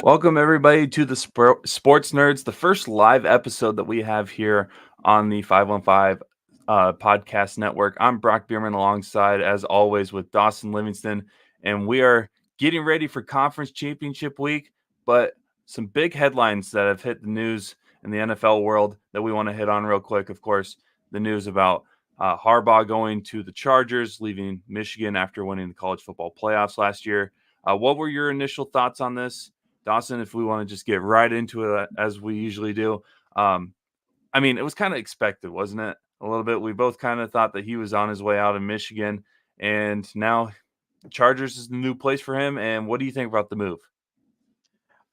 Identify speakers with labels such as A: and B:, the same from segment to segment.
A: Welcome everybody to the Sports Nerds, the first live episode that we have here on the 515 podcast network. I'm Brock Beirman alongside, as always, with Dawson Livingston, and we are getting ready for Conference Championship Week, but some big headlines that have hit the news in the NFL world that we want to hit on real quick. Of course, the news about Harbaugh going to the Chargers, leaving Michigan after winning the college football playoffs last year. What were your initial thoughts on this? Dawson, if we want to just get right into it as we usually do. It was kind of expected, wasn't it? A little bit. We both kind of thought that he was on his way out in Michigan, and now Chargers is the new place for him. And what do you think about the move?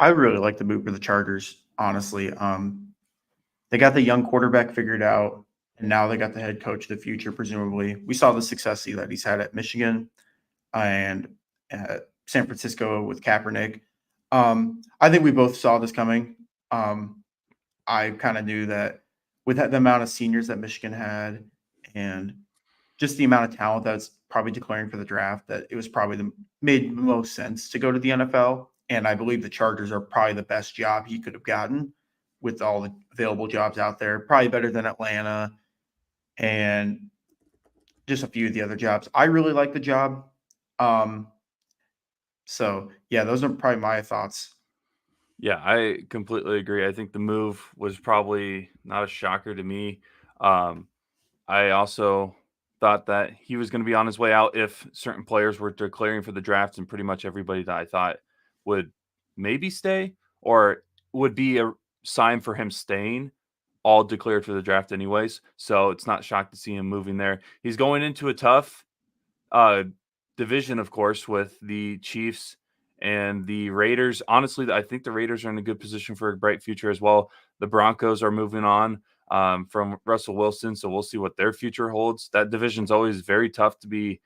B: I really like the move for the Chargers, honestly. They got the young quarterback figured out, and now they got the head coach of the future, presumably. We saw the success that he's had at Michigan and at San Francisco with Kaepernick. I think we both saw this coming. I kind of knew that with the amount of seniors that Michigan had and just the amount of talent that's probably declaring for the draft, that it was probably made the most sense to go to the NFL. And I believe the Chargers are probably the best job he could have gotten with all the available jobs out there, probably better than Atlanta and just a few of the other jobs. I really like the job. Yeah, those are probably my thoughts.
A: Yeah, I completely agree. I think the move was probably not a shocker to me. I also thought that he was going to be on his way out if certain players were declaring for the draft, and pretty much everybody that I thought would maybe stay or would be a sign for him staying all declared for the draft anyways. So it's not shocked to see him moving there. He's going into a tough uh, division, of course, with the Chiefs and the Raiders. Honestly, I think the Raiders are in a good position for a bright future as well. The Broncos are moving on from Russell Wilson, so we'll see what their future holds. That division's always very tough to be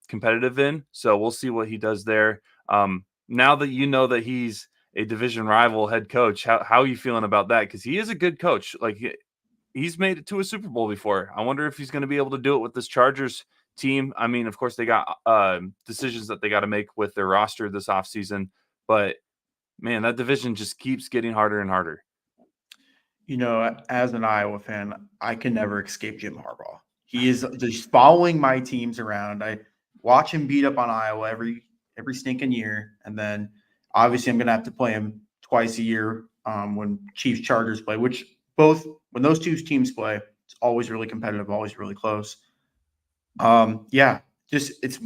A: competitive in, so we'll see what he does there. Now that you know that he's a division rival head coach, how are you feeling about that? Because he is a good coach. Like he's made it to a Super Bowl before. I wonder if he's going to be able to do it with this Chargers team. I mean, of course, they got decisions that they got to make with their roster this offseason, but man, that division just keeps getting harder and harder.
B: You know, as an Iowa fan, I can never escape Jim Harbaugh. He is just following my teams around. I watch him beat up on Iowa every stinking year, and then obviously I'm going to have to play him twice a year when Chiefs Chargers play. Which both when those two teams play, it's always really competitive, always really close. Yeah, just it's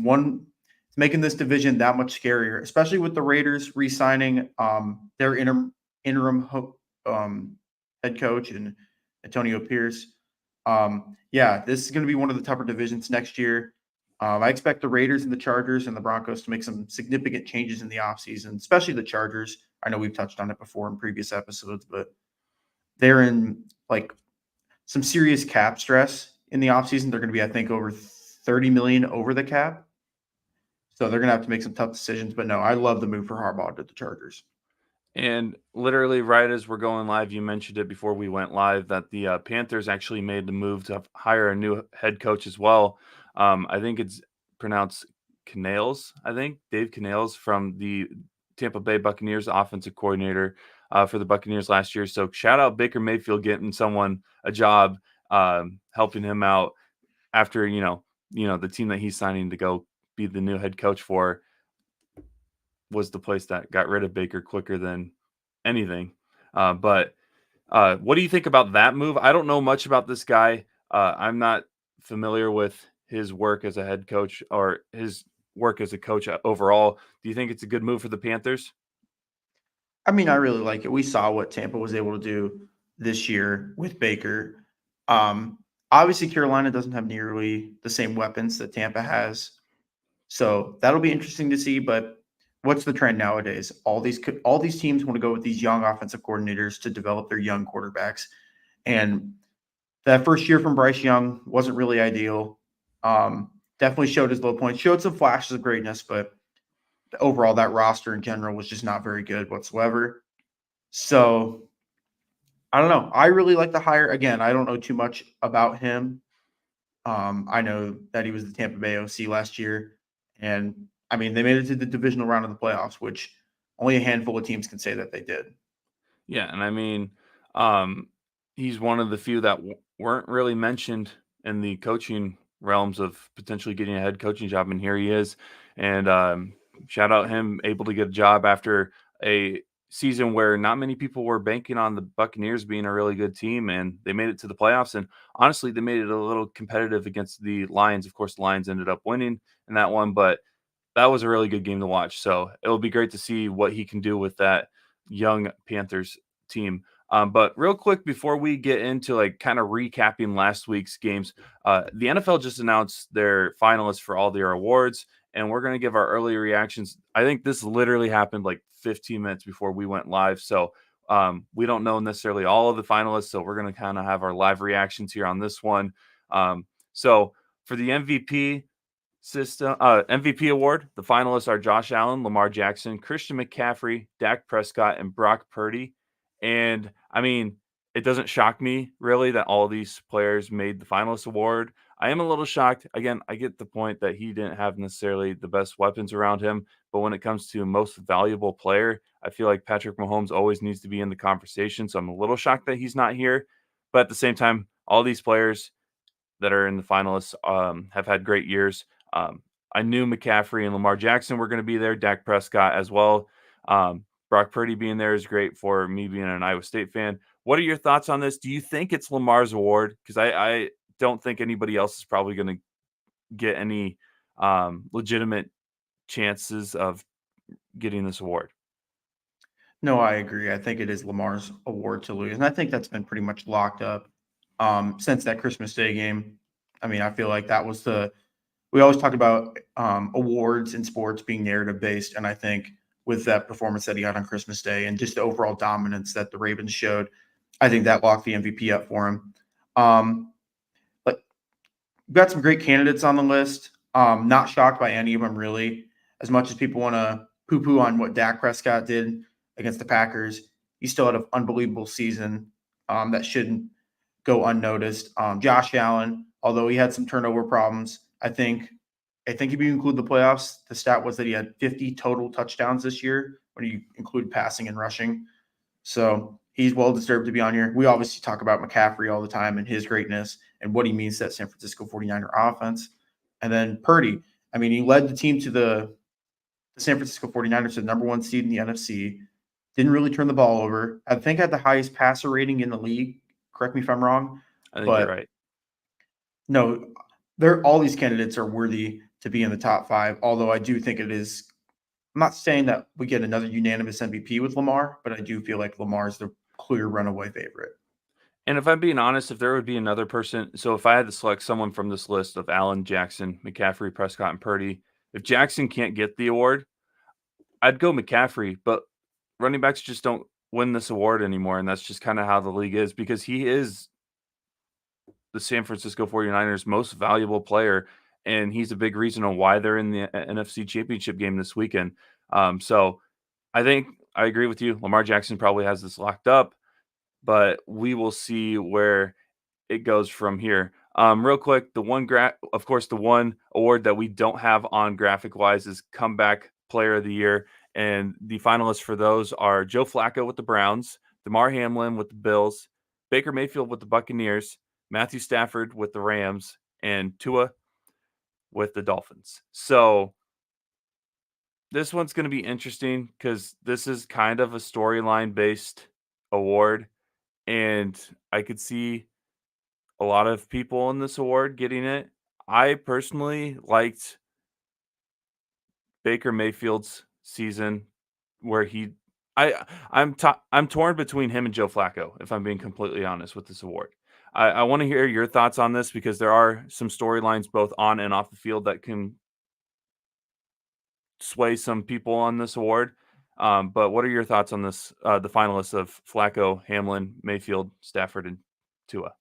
B: making this division that much scarier, especially with the Raiders re-signing their interim head coach and Antonio Pierce. Yeah, this is going to be one of the tougher divisions next year. I expect the Raiders and the Chargers and the Broncos to make some significant changes in the offseason, especially the Chargers. I know we've touched on it before in previous episodes, but they're in like some serious cap stress in the offseason. They're going to be, I think, over 30 million over the cap. So they're going to have to make some tough decisions. But no, I love the move for Harbaugh to the Chargers.
A: And literally, right as we're going live, you mentioned it before we went live that the Panthers actually made the move to hire a new head coach as well. I think it's pronounced Canales. I think Dave Canales from the Tampa Bay Buccaneers, offensive coordinator for the Buccaneers last year. So shout out Baker Mayfield getting someone a job, helping him out after the team that he's signing to go be the new head coach for was the place that got rid of Baker quicker than anything. But what do you think about that move? I don't know much about this guy. I'm not familiar with his work as a head coach or his work as a coach overall. Do you think it's a good move for the Panthers?
B: I mean, I really like it. We saw what Tampa was able to do this year with Baker. Obviously, Carolina doesn't have nearly the same weapons that Tampa has. So that'll be interesting to see. But what's the trend nowadays? All these teams want to go with these young offensive coordinators to develop their young quarterbacks. And that first year from Bryce Young wasn't really ideal. Definitely showed his low points, showed some flashes of greatness, but overall, that roster in general was just not very good whatsoever. So I don't know. I really like the hire. Again, I don't know too much about him. I know that he was the Tampa Bay OC last year, and I mean they made it to the divisional round of the playoffs, which Only a handful of teams can say that they did.
A: Yeah, and I mean, he's one of the few that weren't really mentioned in the coaching realms of potentially getting a head coaching job, and here he is. And shout out him able to get a job after a season where not many people were banking on the Buccaneers being a really good team, and they made it to the playoffs. And honestly, they made it a little competitive against the Lions. Of course, the Lions ended up winning in that one, but that was a really good game to watch. So it'll be great to see what he can do with that young Panthers team. But real quick before we get into like kind of recapping last week's games, the NFL just announced their finalists for all their awards, and we're going to give our early reactions. I think this literally happened like 15 minutes before we went live, so we don't know necessarily all of the finalists. So we're going to kind of have our live reactions here on this one. So for the MVP award, the finalists are Josh Allen, Lamar Jackson, Christian McCaffrey, Dak Prescott, and Brock Purdy. And I mean, it doesn't shock me really that all these players made the finalist award. I am a little shocked. Again, I get the point that he didn't have necessarily the best weapons around him, but when it comes to most valuable player, I feel like Patrick Mahomes always needs to be in the conversation. So I'm a little shocked that he's not here. But at the same time, all these players that are in the finalists have had great years. Um, I knew McCaffrey and Lamar Jackson were going to be there, Dak Prescott as well. Brock Purdy being there is great for me being an Iowa State fan. What are your thoughts on this? Do you think it's Lamar's award? Because I don't think anybody else is probably going to get any legitimate chances of getting this award.
B: No, I agree. I think it is Lamar's award to lose, and I think that's been pretty much locked up since that Christmas Day game. I mean, I feel like that was the we always talk about awards in sports being narrative based, and I think with that performance that he had on Christmas Day and just the overall dominance that the Ravens showed, I think that locked the MVP up for him. Um, but we've got some great candidates on the list. Not shocked by any of them really. As much as people want to poo-poo on what Dak Prescott did against the Packers, he still had an unbelievable season that shouldn't go unnoticed. Josh Allen, although he had some turnover problems, I think if you include the playoffs, the stat was that he had 50 total touchdowns this year when you include passing and rushing. So he's well deserved to be on here. We obviously talk about McCaffrey all the time and his greatness and what he means to that San Francisco 49er offense. And then Purdy, I mean, he led the team to the San Francisco 49ers to the number one seed in the NFC. Didn't really turn the ball over. I think had the highest passer rating in the league. Correct me if I'm wrong.
A: I think you're
B: But
A: right.
B: no, they're all these candidates are worthy to be in the top five. Although I do think it is. I'm not saying that we get another unanimous MVP with Lamar, but I do feel like Lamar is the clear runaway favorite.
A: And if I'm being honest, if there would be another person, so if I had to select someone from this list of Allen, Jackson, McCaffrey, Prescott, and Purdy, if Jackson can't get the award, I'd go McCaffrey. But running backs just don't win this award anymore, and that's just kind of how the league is because he is the San Francisco 49ers most valuable player, and he's a big reason on why they're in the NFC Championship game this weekend. So I think I agree with you. Lamar Jackson probably has this locked up, but we will see where it goes from here. Real quick, of course, the one award that we don't have on graphic wise is Comeback Player of the Year, and the finalists for those are Joe Flacco with the Browns, Damar Hamlin with the Bills, Baker Mayfield with the Buccaneers, Matthew Stafford with the Rams, and Tua with the Dolphins. So this one's going to be interesting because this is kind of a storyline based award, and I could see a lot of people in this award getting it. I personally liked Baker Mayfield's season where I'm torn between him and Joe Flacco, if I'm being completely honest with this award. I want to hear your thoughts on this because there are some storylines both on and off the field that can sway some people on this award. But what are your thoughts on this? The finalists of Flacco, Hamlin, Mayfield, Stafford, and Tua.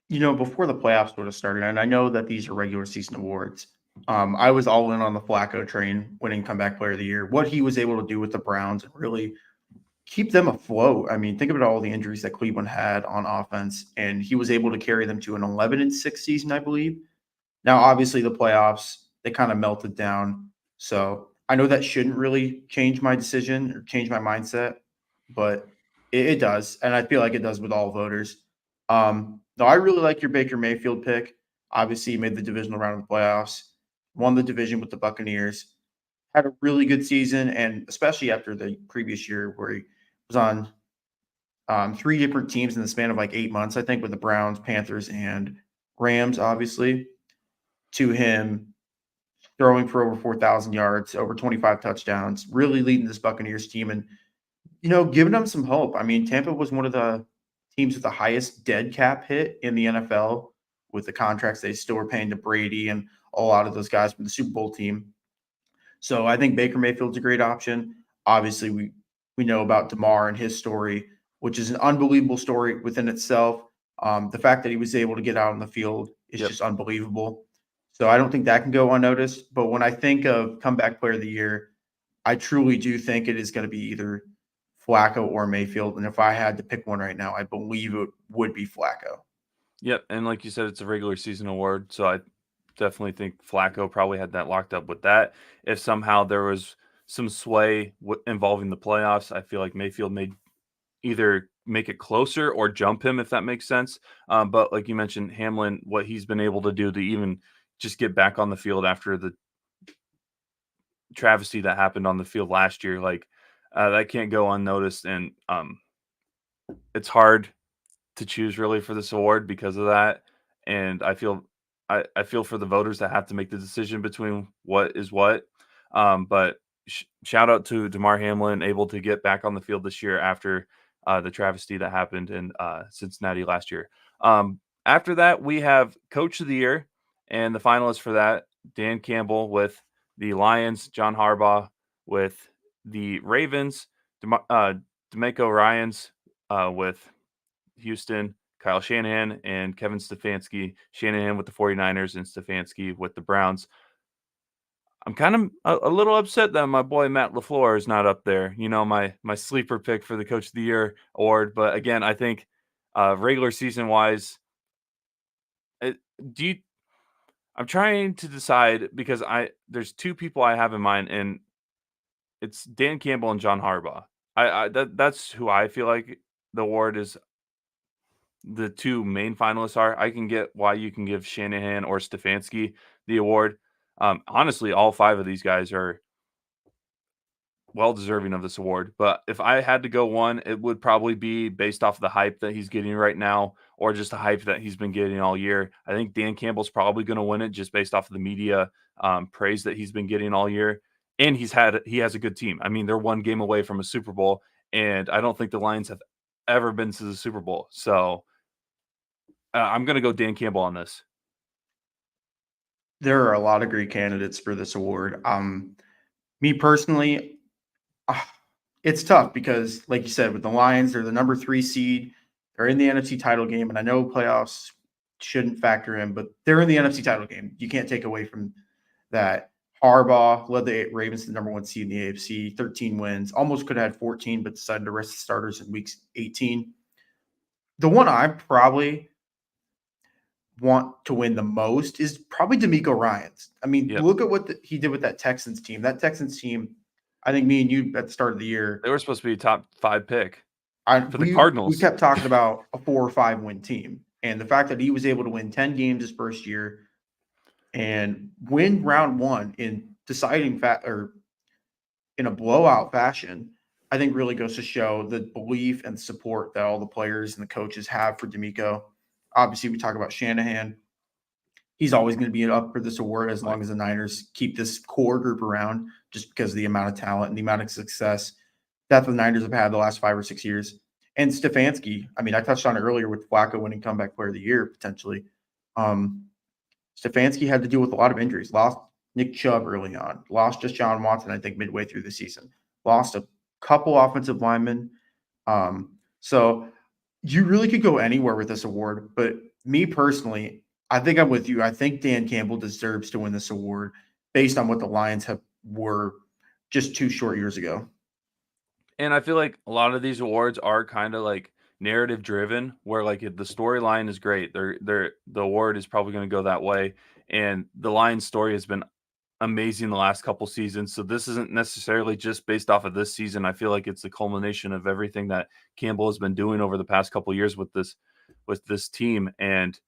B: Before the playoffs would have started, and I know that these are regular season awards, I was all in on the Flacco train winning comeback player of the year. What he was able to do with the Browns and really keep them afloat. I mean, think about all the injuries that Cleveland had on offense, and he was able to carry them to an 11-6 season, I believe. Now, obviously, the playoffs, they kind of melted down. So I know that shouldn't really change my decision or change my mindset, but it does, and I feel like it does with all voters. No, I really like your Baker Mayfield pick. Obviously, he made the divisional round of the playoffs, won the division with the Buccaneers, had a really good season, and especially after the previous year where he was on three different teams in the span of like 8 months, I think, with the Browns, Panthers, and Rams, obviously, to him throwing for over 4,000 yards, over 25 touchdowns, really leading this Buccaneers team and, giving them some hope. I mean, Tampa was one of the teams with the highest dead cap hit in the NFL with the contracts they still were paying to Brady and a lot of those guys from the Super Bowl team. So I think Baker Mayfield's a great option. Obviously, we know about DeMar and his story, which is an unbelievable story within itself. The fact that he was able to get out on the field is
A: Yep.
B: just unbelievable. So I don't think that can go unnoticed. But when I think of comeback player of the year, I truly do think it is going to be either Flacco or Mayfield. And if I had to pick one right now, I believe it would be Flacco.
A: Yep, and like you said, it's a regular season award, so I definitely think Flacco probably had that locked up with that. If somehow there was some sway involving the playoffs, I feel like Mayfield may either make it closer or jump him, if that makes sense. But like you mentioned, Hamlin, what he's been able to do to even just get back on the field after the travesty that happened on the field last year, like that can't go unnoticed. And it's hard to choose really for this award because of that. And I feel for the voters that have to make the decision between what is what. But shout out to Damar Hamlin, able to get back on the field this year after the travesty that happened in Cincinnati last year. After that, we have Coach of the Year, and the finalists for that: Dan Campbell with the Lions, John Harbaugh with the Ravens, D'Amico Ryans with Houston, Kyle Shanahan, and Kevin Stefanski. Shanahan with the 49ers and Stefanski with the Browns. I'm kind of a little upset that my boy Matt LaFleur is not up there. My sleeper pick for the Coach of the Year award. But again, I think regular season wise, do you? I'm trying to decide because there's two people I have in mind, and it's Dan Campbell and John Harbaugh. That's who I feel like the award is. The two main finalists are. I can get why you can give Shanahan or Stefanski the award. Honestly, all five of these guys are well deserving of this award. But if I had to go one, it would probably be based off the hype that he's getting right now, or just the hype that he's been getting all year. I think Dan Campbell's probably going to win it just based off of the media praise that he's been getting all year. And he has a good team. I mean, they're one game away from a Super Bowl, and I don't think the Lions have ever been to the Super Bowl. So I'm going to go Dan Campbell on this.
B: There are a lot of great candidates for this award. Me personally, ah, it's tough because, like you said, with the Lions, they're the number 3 seed. They're in the NFC title game, and I know playoffs shouldn't factor in, but they're in the NFC title game. You can't take away from that. Harbaugh led the Ravens to the number 1 seed in the AFC, 13 wins. Almost could have had 14, but decided to rest the starters in weeks 18. The one I probably want to win the most is probably D'Amico Ryans. I mean,
A: Yep.
B: look at what he did with that Texans team. That Texans team, I think me and you at the start of the year,
A: They were supposed to be a top 5 pick for the
B: we
A: Cardinals.
B: kept talking about a 4 or 5 win team, and the fact that he was able to win 10 games his first year and win round 1 in deciding or in a blowout fashion, I think really goes to show the belief and support that all the players and the coaches have for D'Amico. Obviously, we talk about Shanahan. He's always going to be up for this award as long as the Niners keep this core group around, just because of the amount of talent and the amount of success that the Niners have had the last 5 or 6 years. And Stefanski, I mean, I touched on it earlier with Flacco winning comeback player of the year potentially. Stefanski had to deal with a lot of injuries. Lost Nick Chubb early on. Lost just John Watson, I think, midway through the season. Lost a couple offensive linemen. So you really could go anywhere with this award. But me personally, I think I'm with you. I think Dan Campbell deserves to win this award based on what the Lions were just 2 short years ago.
A: And I feel like a lot of these awards are kind of like narrative driven, where like the storyline is great. The award is probably going to go that way, and the Lions story has been amazing the last couple seasons. So this isn't necessarily just based off of this season. I feel like it's the culmination of everything that Campbell has been doing over the past couple years with this team. And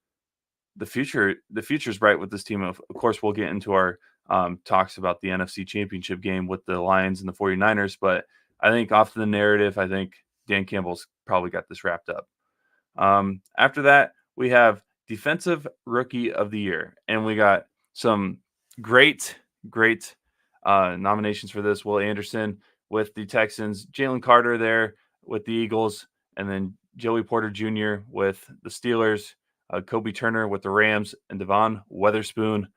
A: the future's bright with this team. Of course, we'll get into our talks about the NFC Championship game with the Lions and the 49ers, but I think off the narrative, I think Dan Campbell's probably got this wrapped up. After that, we have Defensive Rookie of the Year, and we got some great nominations for this. Will Anderson with the Texans, Jalen Carter there with the Eagles, and then Joey Porter Jr. with the Steelers, Kobe Turner with the Rams, and Devon Weatherspoon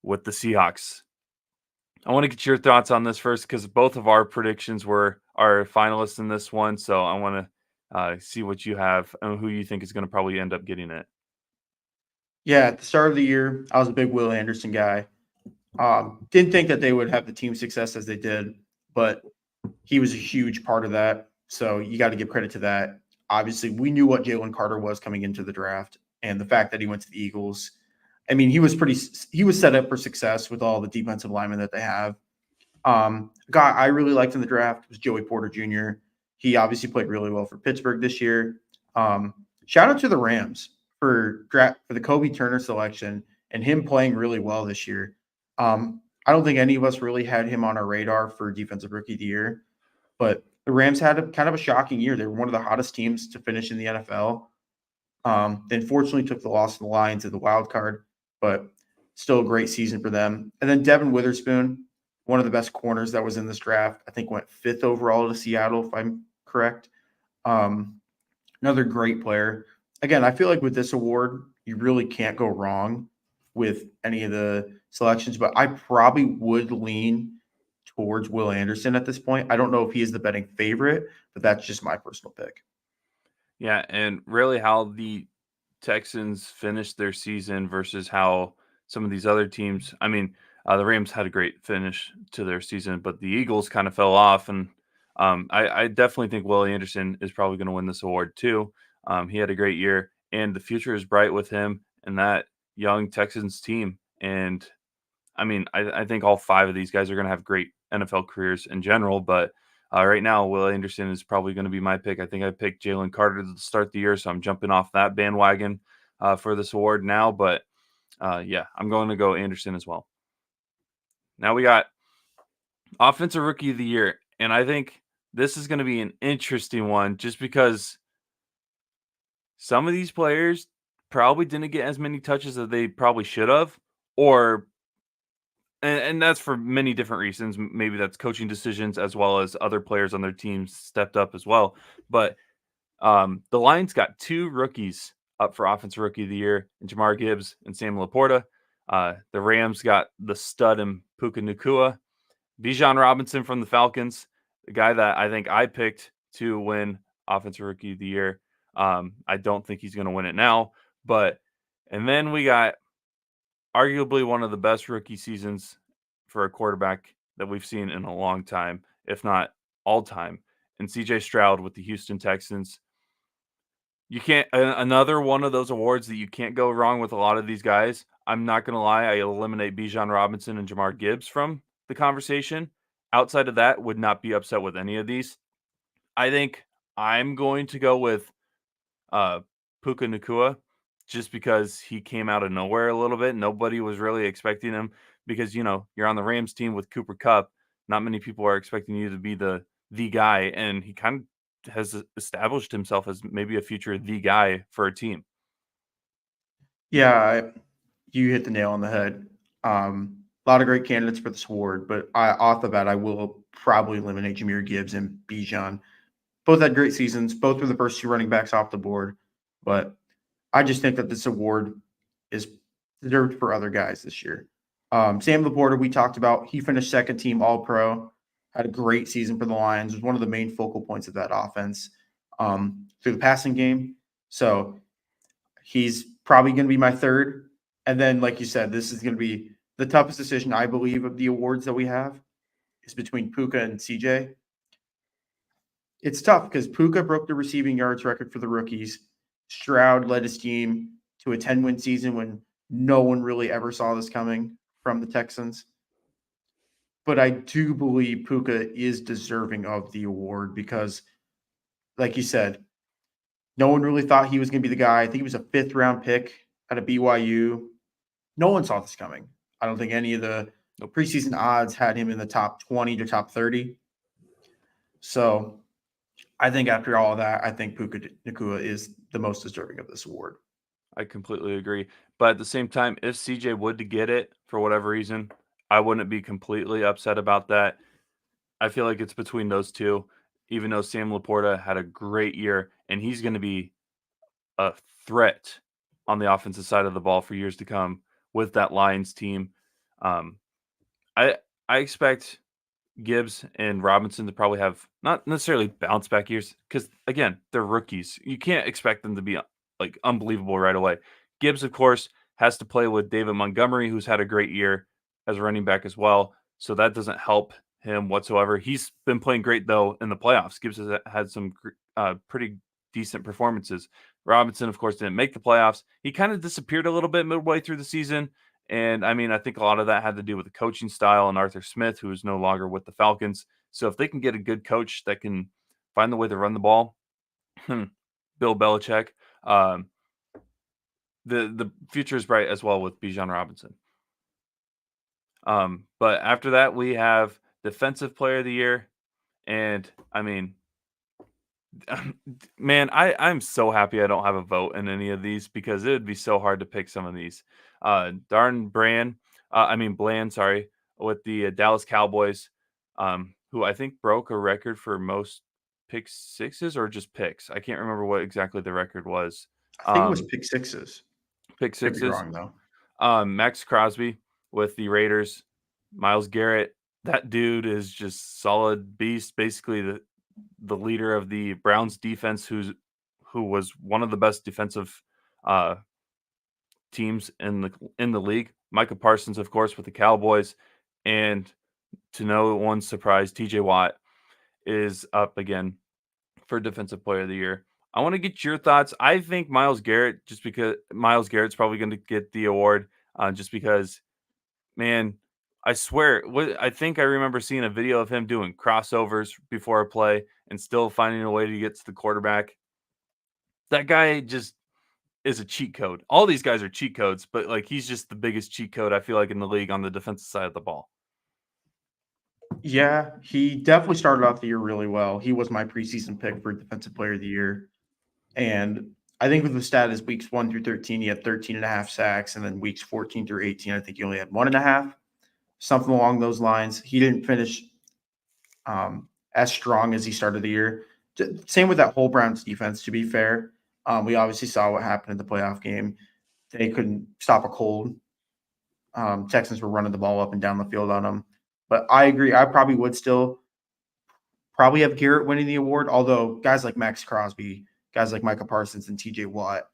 A: with the Seahawks. I want to get your thoughts on this first because both of our predictions were our finalists in this one. So I want to see what you have and who you think is going to probably end up getting it.
B: Yeah, at the start of the year, I was a big Will Anderson guy. Didn't think that they would have the team success as they did, but he was a huge part of that. So you got to give credit to that. Obviously, we knew what Jalen Carter was coming into the draft, and the fact that he went to the Eagles. I mean, he was set up for success with all the defensive linemen that they have. Guy I really liked in the draft was Joey Porter Jr. He obviously played really well for Pittsburgh this year. Shout out to the Rams for the Kobe Turner selection and him playing really well this year. I don't think any of us really had him on our radar for Defensive Rookie of the Year, but the Rams had kind of a shocking year. They were one of the hottest teams to finish in the NFL. They unfortunately took the loss to the Lions at the wild card, but still a great season for them. And then Devin Witherspoon, one of the best corners that was in this draft, I think went 5th overall to Seattle, if I'm correct. Another great player. Again, I feel like with this award, you really can't go wrong with any of the selections, but I probably would lean towards Will Anderson at this point. I don't know if he is the betting favorite, but that's just my personal pick.
A: Yeah, and really how the Texans finished their season versus how some of these other teams. I mean, the Rams had a great finish to their season, but the Eagles kind of fell off. And I definitely think Will Anderson is probably going to win this award too. He had a great year, and the future is bright with him and that young Texans team. And I mean, I think all 5 of these guys are going to have great NFL careers in general, but right now, Will Anderson is probably going to be my pick. I think I picked Jalen Carter to start the year, so I'm jumping off that bandwagon for this award now. But yeah, I'm going to go Anderson as well. Now we got Offensive Rookie of the Year, and I think this is going to be an interesting one just because some of these players probably didn't get as many touches as they probably should have, or and that's for many different reasons. Maybe that's coaching decisions as well as other players on their teams stepped up as well. But the Lions got 2 rookies up for Offensive Rookie of the Year, and Jamar Gibbs and Sam Laporta. The Rams got the stud and Puka Nacua. Bijan Robinson from the Falcons, the guy that I think I picked to win Offensive Rookie of the Year. I don't think he's going to win it now, and then we got arguably one of the best rookie seasons for a quarterback that we've seen in a long time, if not all time, and CJ Stroud with the Houston Texans. You can't another one of those awards that you can't go wrong with a lot of these guys. I'm not going to lie, I eliminate Bijan Robinson and Jamar Gibbs from the conversation. Outside of that, would not be upset with any of these. I think I'm going to go with Puka Nacua just because he came out of nowhere a little bit. Nobody was really expecting him because, you're on the Rams team with Cooper Kupp. Not many people are expecting you to be the guy, and he kind of has established himself as maybe a future the guy for a team.
B: Yeah, you hit the nail on the head. A lot of great candidates for this award, but off the bat, I will probably eliminate Jahmyr Gibbs and Bijan. Both had great seasons. Both were the first 2 running backs off the board, but I just think that this award is reserved for other guys this year. Sam Laporta, we talked about, he finished 2nd team All-Pro, had a great season for the Lions, was one of the main focal points of that offense through the passing game. So he's probably going to be my 3rd. And then, like you said, this is going to be the toughest decision, I believe, of the awards that we have is between Puka and CJ. It's tough because Puka broke the receiving yards record for the rookies. Stroud led his team to a 10-win season when no one really ever saw this coming from the Texans. but I do believe Puka is deserving of the award because, like you said, no one really thought he was going to be the guy. I think he was a fifth round pick out of BYU. No one saw this coming. I don't think any of the
A: Nope.
B: preseason odds had him in the top 20 to top 30. So I think after all of that, I think Puka Nakua is the most deserving of this award.
A: I completely agree. But at the same time, if CJ would to get it for whatever reason, I wouldn't be completely upset about that. I feel like it's between those two, even though Sam Laporta had a great year and he's going to be a threat on the offensive side of the ball for years to come with that Lions team. Um, I I expect Gibbs and Robinson to probably have not necessarily bounce back years because again they're rookies. You can't expect them to be like unbelievable right away. Gibbs, of course, has to play with David Montgomery, who's had a great year as a running back as well. So that doesn't help him whatsoever. He's been playing great though in the playoffs. Gibbs has had some pretty decent performances. Robinson, of course, didn't make the playoffs. He kind of disappeared a little bit midway through the season. And I mean, I think a lot of that had to do with the coaching style and Arthur Smith, who is no longer with the Falcons. So if they can get a good coach that can find the way to run the ball, Bill Belichick, um, the future is bright as well with Bijan Robinson. But after that, we have Defensive Player of the Year, and I mean, man, I'm so happy I don't have a vote in any of these because it would be so hard to pick some of these. Darn Brand, Bland, sorry, with the Dallas Cowboys, who I think broke a record for most pick sixes or just picks. I can't remember what exactly the record was.
B: I think it was
A: Um,
B: pick sixes.
A: pick
B: Could be
A: sixes.
B: wrong though.
A: Max Crosby with the Raiders, Miles Garrett. That dude is just solid beast. Basically, the leader of the Browns defense, who was one of the best defensive uh, teams in the league. Micah Parsons, of course, with the Cowboys, and to no one's surprise, T.J. Watt is up again for Defensive Player of the Year. I want to get your thoughts. I think Miles Garrett, just because Miles Garrett's probably going to get the award, just because, man, I swear, I think I remember seeing a video of him doing crossovers before a play and still finding a way to get to the quarterback. That guy just is a cheat code. All these guys are cheat codes, but like he's just the biggest cheat code I feel like in the league on the defensive side of the ball.
B: Yeah, he definitely started off the year really well. He was my preseason pick for Defensive Player of the Year. And I think with the stat is weeks 1 through 13, he had 13 and a half sacks. And then weeks 14 through 18, I think he only had 1.5, something along those lines. He didn't finish as strong as he started the year. Same with that whole Browns defense, to be fair. We obviously saw what happened in the playoff game. They couldn't stop a cold. Texans were running the ball up and down the field on them. But I agree. I probably would still probably have Garrett winning the award, although guys like Max Crosby, guys like Micah Parsons and TJ Watt,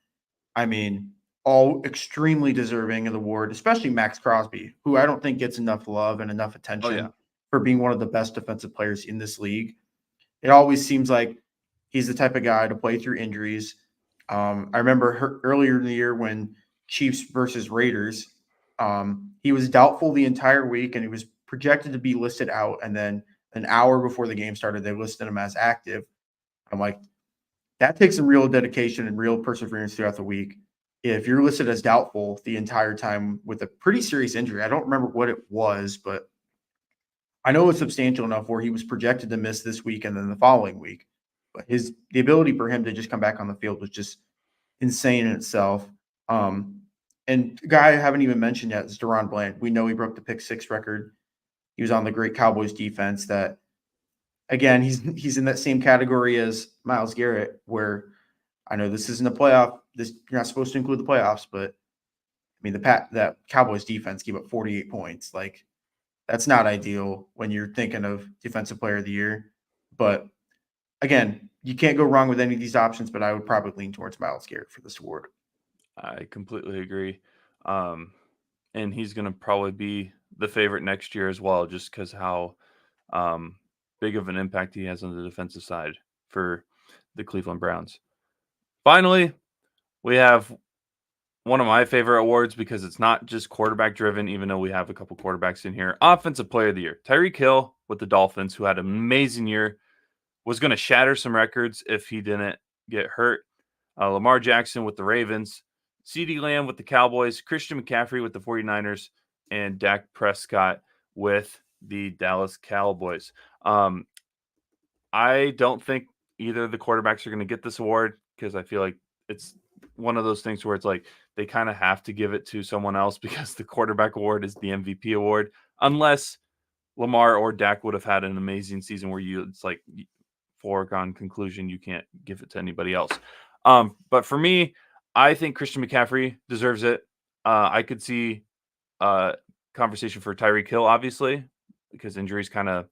B: I mean, all extremely deserving of the award, especially Max Crosby, who I don't think gets enough love and enough
A: Oh yeah.
B: attention for being one of the best defensive players in this league. It always seems like he's the type of guy to play through injuries. I remember earlier in the year when Chiefs versus Raiders, he was doubtful the entire week and he was projected to be listed out. And then an hour before the game started, they listed him as active. I'm like, that takes some real dedication and real perseverance throughout the week. If you're listed as doubtful the entire time with a pretty serious injury, I don't remember what it was, but I know it's substantial enough where he was projected to miss this week and then the following week. But the ability for him to just come back on the field was just insane in itself. And a guy I haven't even mentioned yet is Deron Bland. We know he broke the pick six record. He was on the great Cowboys defense that, again, he's in that same category as Miles Garrett, where I know this isn't a playoff. You're not supposed to include the playoffs, but I mean that Cowboys defense gave up 48 points. Like, that's not ideal when you're thinking of Defensive Player of the Year. But again, you can't go wrong with any of these options, but I would probably lean towards Miles Garrett for this award.
A: I completely agree. And he's going to probably be the favorite next year as well, just because how um, big of an impact he has on the defensive side for the Cleveland Browns. Finally, we have one of my favorite awards because it's not just quarterback driven, even though we have a couple quarterbacks in here. Offensive Player of the Year. Tyreek Hill with the Dolphins, who had an amazing year, was going to shatter some records if he didn't get hurt. Lamar Jackson with the Ravens, CeeDee Lamb with the Cowboys, Christian McCaffrey with the 49ers, and Dak Prescott with the Dallas Cowboys. I don't think either of the quarterbacks are going to get this award because I feel like it's one of those things where it's like they kind of have to give it to someone else because the quarterback award is the MVP award, unless Lamar or Dak would have had an amazing season where it's like foregone conclusion you can't give it to anybody else. But for me, I think Christian McCaffrey deserves it. I could see conversation for Tyreek Hill, obviously, because injuries kind of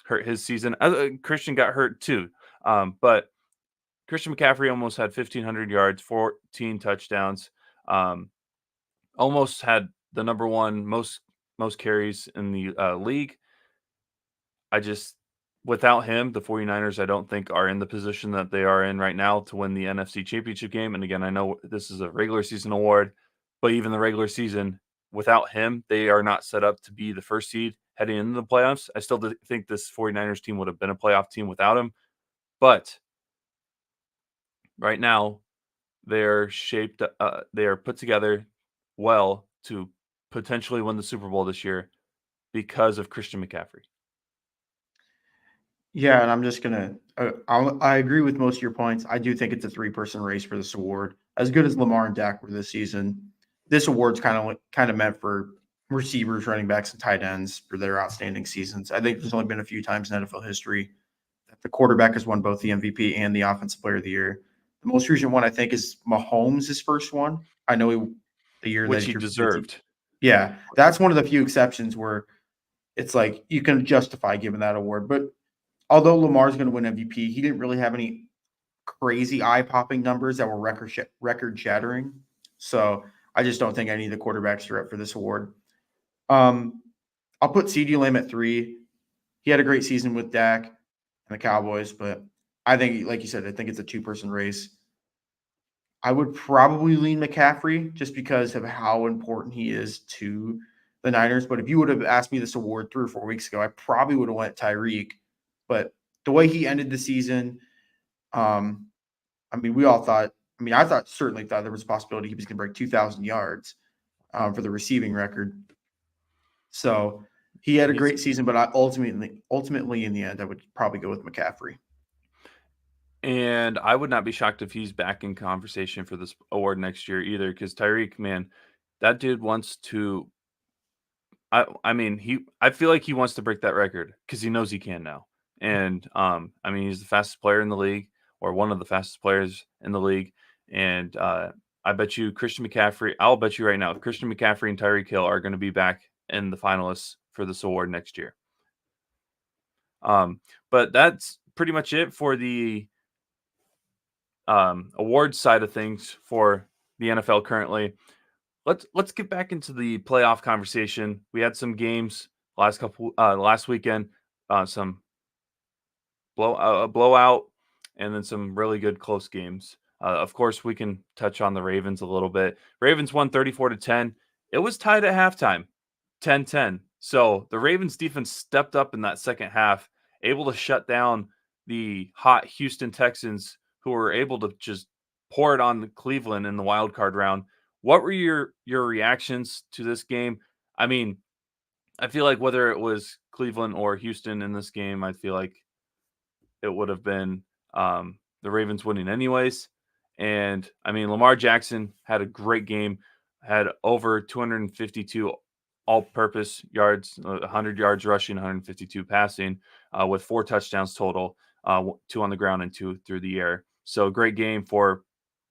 A: hurt his season. Christian got hurt too, but Christian McCaffrey almost had 1,500 yards, 14 touchdowns, um, almost had the number one most carries in the league. I just, without him, the 49ers, I don't think are in the position that they are in right now to win the NFC Championship game. And again, I know this is a regular season award, but even the regular season, without him, they are not set up to be the first seed heading into the playoffs. I still think this 49ers team would have been a playoff team without him. But right now, they're shaped, they are put together well to potentially win the Super Bowl this year because of Christian McCaffrey.
B: Yeah, and I'm just gonna. I agree with most of your points. I do think it's a three-person race for this award. As good as Lamar and Dak were this season, this award's kind of meant for receivers, running backs, and tight ends for their outstanding seasons. I think there's only been a few times in NFL history that the quarterback has won both the MVP and the Offensive Player of the Year. The most recent one I think is Mahomes' first one. I know the year that
A: Which
B: he
A: he
B: turned 50.
A: deserved.
B: Yeah, that's one of the few exceptions where it's like you can justify giving that award, but although Lamar's going to win MVP, he didn't really have any crazy eye popping numbers that were record shattering. So I just don't think any of the quarterbacks are up for this award. Um, I'll put CeeDee Lamb at 3. He had a great season with Dak and the Cowboys, but I think, like you said, I think it's a two-person race. I would probably lean McCaffrey just because of how important he is to the Niners. But if you would have asked me this award 3 or 4 weeks ago, I probably would have went Tyreek. But the way he ended the season, um, I mean, we all thought. I mean, certainly thought there was a possibility he was going to break 2,000 yards for the receiving record. So he had a
A: He's
B: great season, but ultimately, in the end, I would probably go with McCaffrey.
A: And I would not be shocked if he's back in conversation for this award next year either, because Tyreek, man, that dude wants to. I mean, I feel like he wants to break that record because he knows he can now. And I mean, he's the fastest player in the league, or one of the fastest players in the league. And I bet you Christian McCaffrey. I'll bet you right now, Christian McCaffrey and Tyreek Hill are going to be back in the finalists for this award next year. But that's pretty much it for the awards side of things for the NFL currently. Let's get back into the playoff conversation. We had some games last weekend, some blowout, and then some really good close games. Of course, we can touch on the Ravens a little bit. Ravens won 34-10. It was tied at halftime, 10-10. So the Ravens defense stepped up in that second half, able to shut down the hot Houston Texans, who were able to just pour it on Cleveland in the wild card round. What were your reactions to this game? I mean, I feel like whether it was Cleveland or Houston in this game, I feel like it would have been the Ravens winning anyways. And I mean, Lamar Jackson had a great game, had over 252 all-purpose yards, 100 yards rushing, 152 passing, with 4 touchdowns total, 2 on the ground and 2 through the air. So great game for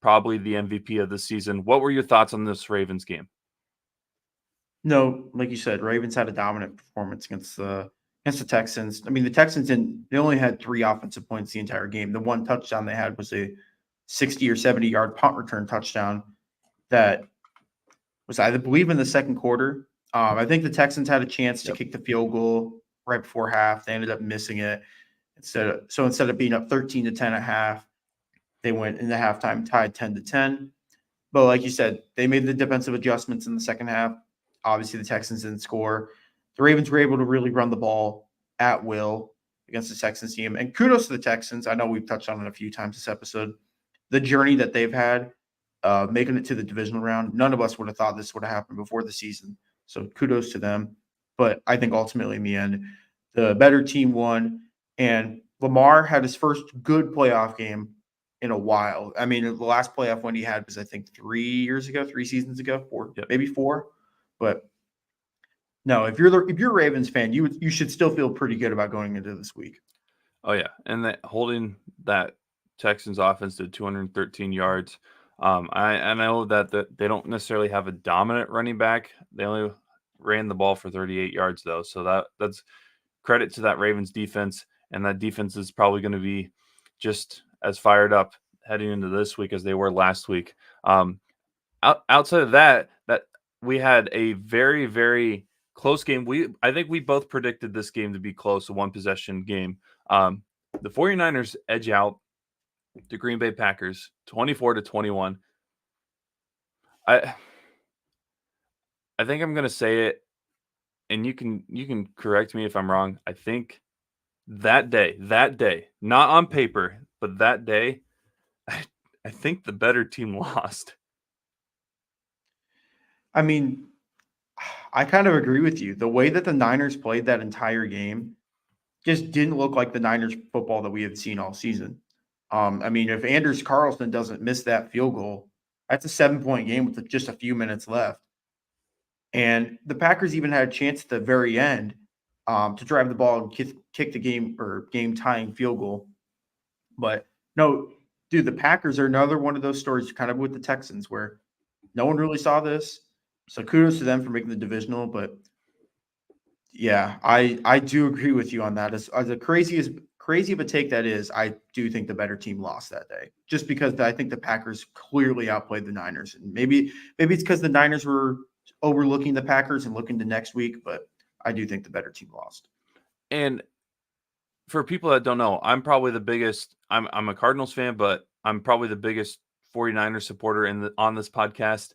A: probably the MVP of the season. What were your thoughts on this Ravens game?
B: No, like you said, Ravens had a dominant performance against the Texans. I mean, the Texans they only had 3 offensive points the entire game. The one touchdown they had was a 60 or 70-yard punt return touchdown that was, I believe, in the second quarter. I think the Texans had a chance to kick the field goal right before half. They ended up missing it. Instead of being up 13-10 at half, they went in the halftime tied 10-10. But like you said, they made the defensive adjustments in the second half. Obviously, the Texans didn't score. The Ravens were able to really run the ball at will against the Texans team. And kudos to the Texans. I know we've touched on it a few times this episode. The journey that they've had, making it to the divisional round, none of us would have thought this would have happened before the season. So kudos to them. But I think ultimately in the end, the better team won. And Lamar had his first good playoff game in a while. I mean, the last playoff one he had was, I think, 3 seasons ago,
A: Yep.
B: maybe 4. But no, if you're a Ravens fan, you should still feel pretty good about going into this week.
A: Oh yeah, and holding that Texans offense to 213 yards. I know that they don't necessarily have a dominant running back. They only ran the ball for 38 yards though, so that's credit to that Ravens defense, and that defense is probably going to be just as fired up heading into this week as they were last week. Outside of that we had a very, very close game. I think we both predicted this game to be close, a one possession game. The 49ers edge out the Green Bay Packers 24-21. I think I'm going to say it, and you can correct me if I'm wrong. I think that day, not on paper, but that day, I think the better team lost.
B: I mean, I kind of agree with you. The way that the Niners played that entire game just didn't look like the Niners football that we had seen all season. I mean, if Anders Carlson doesn't miss that field goal, that's a 7-point game with just a few minutes left. And the Packers even had a chance at the very end to drive the ball and kick the game tying field goal. But no, dude, the Packers are another one of those stories, kind of with the Texans, where no one really saw this. So kudos to them for making the divisional. But yeah, I do agree with you on that. As crazy of a take that is, I do think the better team lost that day, just because I think the Packers clearly outplayed the Niners, and maybe it's because the Niners were overlooking the Packers and looking to next week, but I do think the better team lost.
A: And for people that don't know, I'm probably the biggest. I'm a Cardinals fan, but I'm probably the biggest 49ers supporter on this podcast.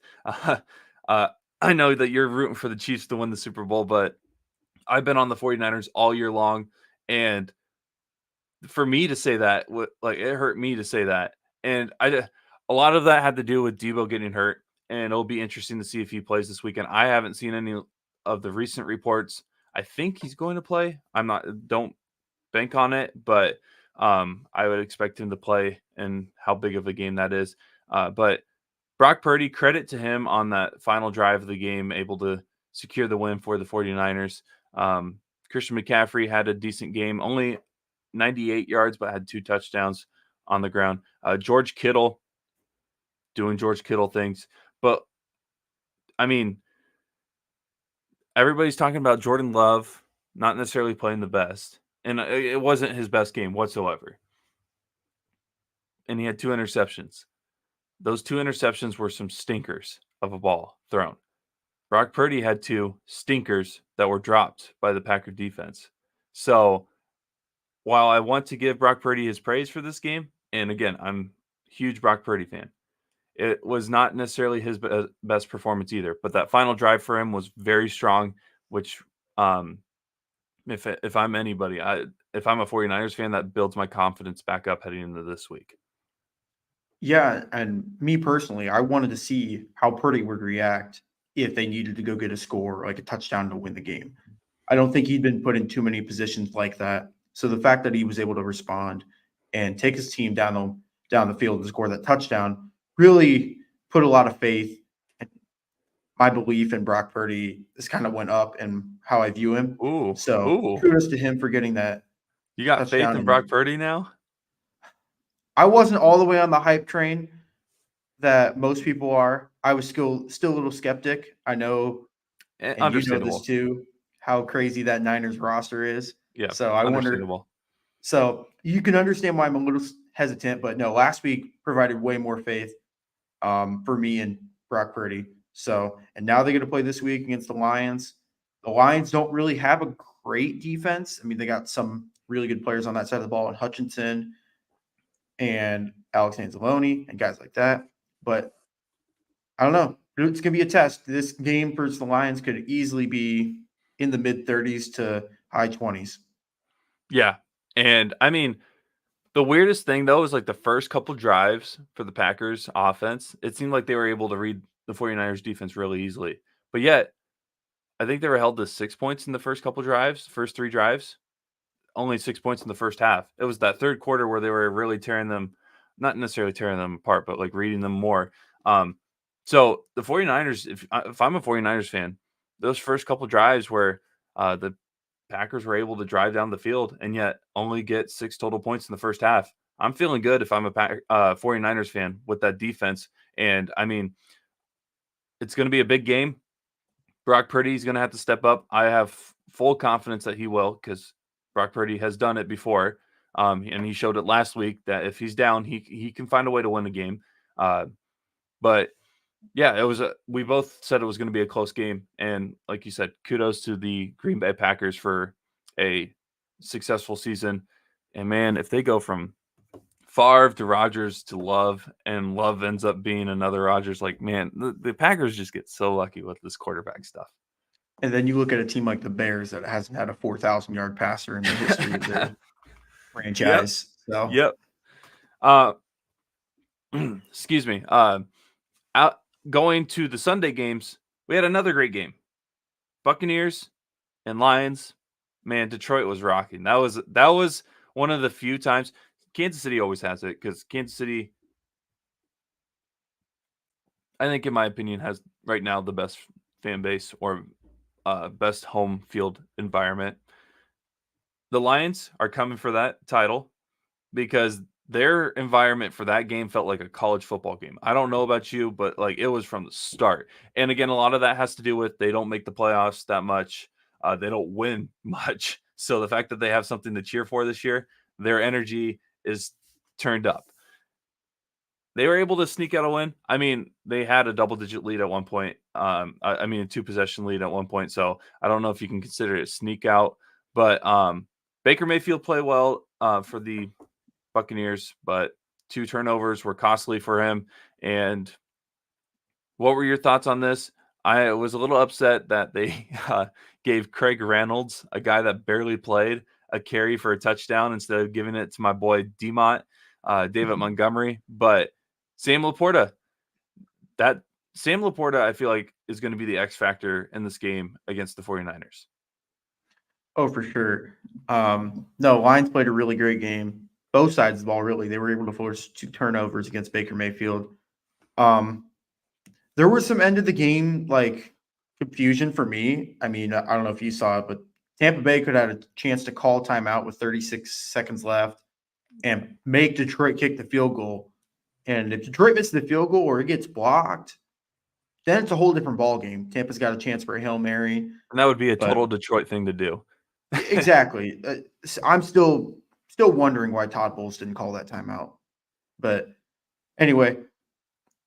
A: I know that you're rooting for the Chiefs to win the Super Bowl, but I've been on the 49ers all year long, and for me to say that, like, it hurt me to say that, and a lot of that had to do with Debo getting hurt, and it'll be interesting to see if he plays this weekend. I haven't seen any of the recent reports. I think he's going to play. Don't bank on it, but I would expect him to play, and how big of a game that is. But Brock Purdy, credit to him on that final drive of the game, able to secure the win for the 49ers. Christian McCaffrey had a decent game, only 98 yards, but had 2 touchdowns on the ground. George Kittle doing George Kittle things. But, I mean, everybody's talking about Jordan Love not necessarily playing the best. And it wasn't his best game whatsoever. And he had 2 interceptions. Those 2 interceptions were some stinkers of a ball thrown. Brock Purdy had 2 stinkers that were dropped by the Packer defense. So, while I want to give Brock Purdy his praise for this game, and again, I'm a huge Brock Purdy fan, it was not necessarily his best performance either. But that final drive for him was very strong, which, if I'm anybody, if I'm a 49ers fan, that builds my confidence back up heading into this week.
B: Yeah, and me personally, I wanted to see how Purdy would react if they needed to go get a score, like a touchdown to win the game. I don't think he'd been put in too many positions like that. So the fact that he was able to respond and take his team down the field and score that touchdown really put a lot of faith. And my belief in Brock Purdy just kind of went up in how I view him.
A: Ooh,
B: So
A: ooh.
B: kudos to him for getting that
A: You got faith
B: touchdown.
A: in
B: And
A: Brock Purdy now?
B: I wasn't all the way on the hype train that most people are. I was still a little skeptic. I know, and you know this
A: Understandable.
B: too, how crazy that Niners roster is.
A: Yeah,
B: So I wonder.
A: understandable.
B: So you can understand why I'm a little hesitant, but no, last week provided way more faith for me and Brock Purdy. So, and now they get to play this week against the Lions. The Lions don't really have a great defense. I mean, they got some really good players on that side of the ball, and Hutchinson and Alex Anzalone and guys like that. But I don't know. It's gonna be a test. This game versus the Lions could easily be in the mid-30s to high 20s.
A: Yeah. And I mean, the weirdest thing though is like the first couple drives for the Packers offense, it seemed like they were able to read the 49ers defense really easily. But yet, I think they were held to 6 points in the first couple drives, first 3 drives. Only 6 points in the first half. It was that third quarter where they were really tearing them, not necessarily tearing them apart, but like reading them more. Um, so the 49ers, if I'm a 49ers fan, those first couple drives where the Packers were able to drive down the field and yet only get 6 total points in the first half, I'm feeling good if I'm a 49ers fan with that defense. And I mean, it's going to be a big game. Brock Purdy is going to have to step up. I have full confidence that he will because Brock Purdy has done it before, and he showed it last week that if he's down, he can find a way to win a game. Uh, but yeah, it was we both said it was going to be a close game, and like you said, kudos to the Green Bay Packers for a successful season. And man, if they go from Favre to Rodgers to Love, and Love ends up being another Rodgers. Like, man, the Packers just get so lucky with this quarterback stuff.
B: And then you look at a team like the Bears that hasn't had a 4,000-yard passer in the history of their
A: Yep,
B: franchise. So
A: yep. Uh, excuse me. Out going to the Sunday games, we had another great game. Buccaneers and Lions. Man, Detroit was rocking. That was one of the few times. Kansas City always has it because Kansas City, I think, in my opinion, has right now the best fan base or best home field environment. The Lions are coming for that title because their environment for that game felt like a college football game. I don't know about you, but like it was from the start. And again, a lot of that has to do with they don't make the playoffs that much. They don't win much. So the fact that they have something to cheer for this year, their energy is turned up. They were able to sneak out a win. I mean, they had a double-digit lead at one point. I mean, a two-possession lead at one point. So I don't know if you can consider it a sneak out. But Baker Mayfield played well for the Buccaneers, but 2 turnovers were costly for him. And what were your thoughts on this? I was a little upset that they gave Craig Reynolds, a guy that barely played, a carry for a touchdown instead of giving it to my boy David Montgomery. But Sam Laporta, that Sam Laporta, I feel like is going to be the X factor in this game against the 49ers.
B: oh, for sure. No, Lions played a really great game. Both sides of the ball, really. They were able to force 2 turnovers against Baker Mayfield. There was some end of the game like confusion for me. I mean, I don't know if you saw it, but Tampa Bay could have had a chance to call timeout with 36 seconds left and make Detroit kick the field goal. And if Detroit misses the field goal or it gets blocked, then it's a whole different ball game. Tampa's got a chance for a Hail Mary,
A: And that would be a
B: but
A: total Detroit thing to do.
B: exactly. I'm still wondering why Todd Bowles didn't call that timeout. But anyway,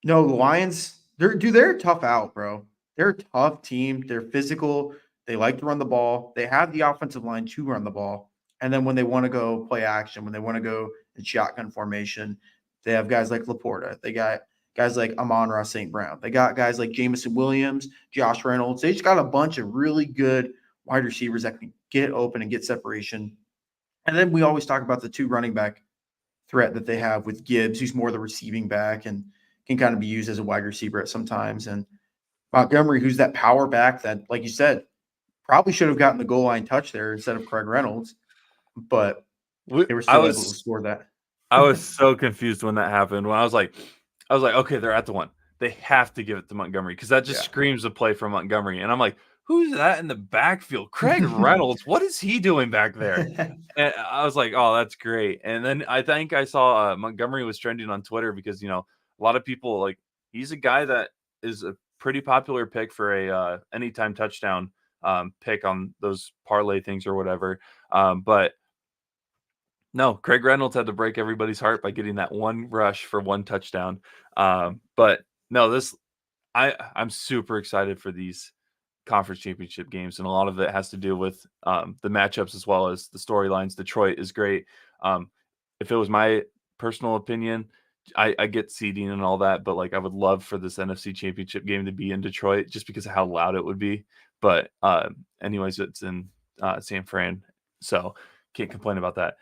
B: no, the Lions, they're a tough out, bro. They're a tough team. They're physical. They like to run the ball. They have the offensive line to run the ball. And then when they want to go play action, when they want to go in shotgun formation, they have guys like Laporta. They got guys like Amon-Ra St. Brown. They got guys like Jamison Williams, Josh Reynolds. They just got a bunch of really good wide receivers that can get open and get separation. And then we always talk about the 2 running back threat that they have with Gibbs, who's more the receiving back and can kind of be used as a wide receiver at sometimes. And Montgomery, who's that power back that, like you said, probably should have gotten the goal line touch there instead of Craig Reynolds, but they were
A: I
B: still able to
A: was
B: score that.
A: I was so confused when that happened. When I was like, okay, they're at the 1. They have to give it to Montgomery because that just
B: Yeah.
A: screams a play from Montgomery. And I'm like, who's that in the backfield? Craig Reynolds. What is he doing back there? And I was like, oh, that's great. And then I think I saw Montgomery was trending on Twitter because a lot of people like he's a guy that is a pretty popular pick for a anytime touchdown pick on those parlay things or whatever. But no, Craig Reynolds had to break everybody's heart by getting that 1 rush for 1 touchdown. But no, I'm super excited for these conference championship games, and a lot of it has to do with the matchups as well as the storylines. Detroit is great. If it was my personal opinion, I get seeding and all that, but like I would love for this NFC Championship game to be in Detroit just because of how loud it would be. But anyways, it's in San Fran, so can't complain about that.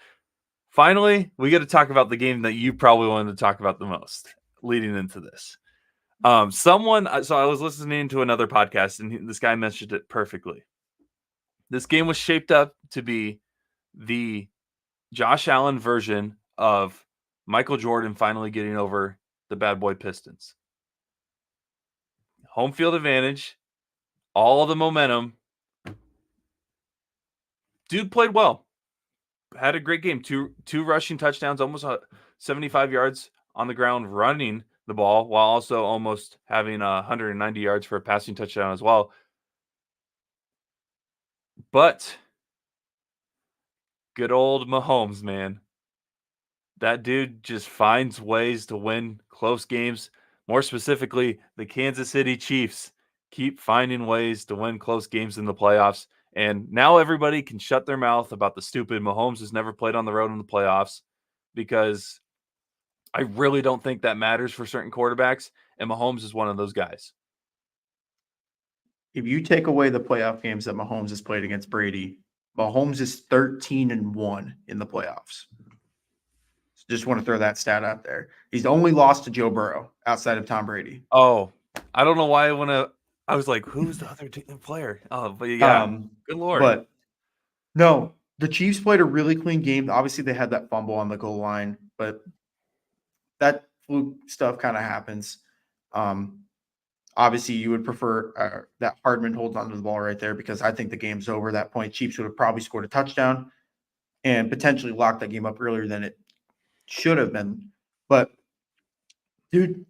A: Finally, we got to talk about the game that you probably wanted to talk about the most leading into this. So I was listening to another podcast, and this guy mentioned it perfectly. This game was shaped up to be the Josh Allen version of Michael Jordan finally getting over the bad boy Pistons. Home field advantage, all the momentum. Dude played well. Had a great game. Two rushing touchdowns, almost 75 yards on the ground running the ball, while also almost having 190 yards for a passing touchdown as well. But good old Mahomes, man. That dude just finds ways to win close games. More specifically, the Kansas City Chiefs keep finding ways to win close games in the playoffs. And now everybody can shut their mouth about the stupid Mahomes has never played on the road in the playoffs, because I really don't think that matters for certain quarterbacks. And Mahomes is one of those guys.
B: If you take away the playoff games that Mahomes has played against Brady, Mahomes is 13-1 in the playoffs. Just want to throw that stat out there. He's only lost to Joe Burrow outside of Tom Brady.
A: Oh, I don't know why I was like, who's the other player? Oh, but yeah, good Lord.
B: But no, the Chiefs played a really clean game. Obviously, they had that fumble on the goal line, but that fluke stuff kind of happens. Obviously, you would prefer that Hardman holds onto the ball right there, because I think the game's over at that point. Chiefs would have probably scored a touchdown and potentially locked that game up earlier than it should have been. But, dude,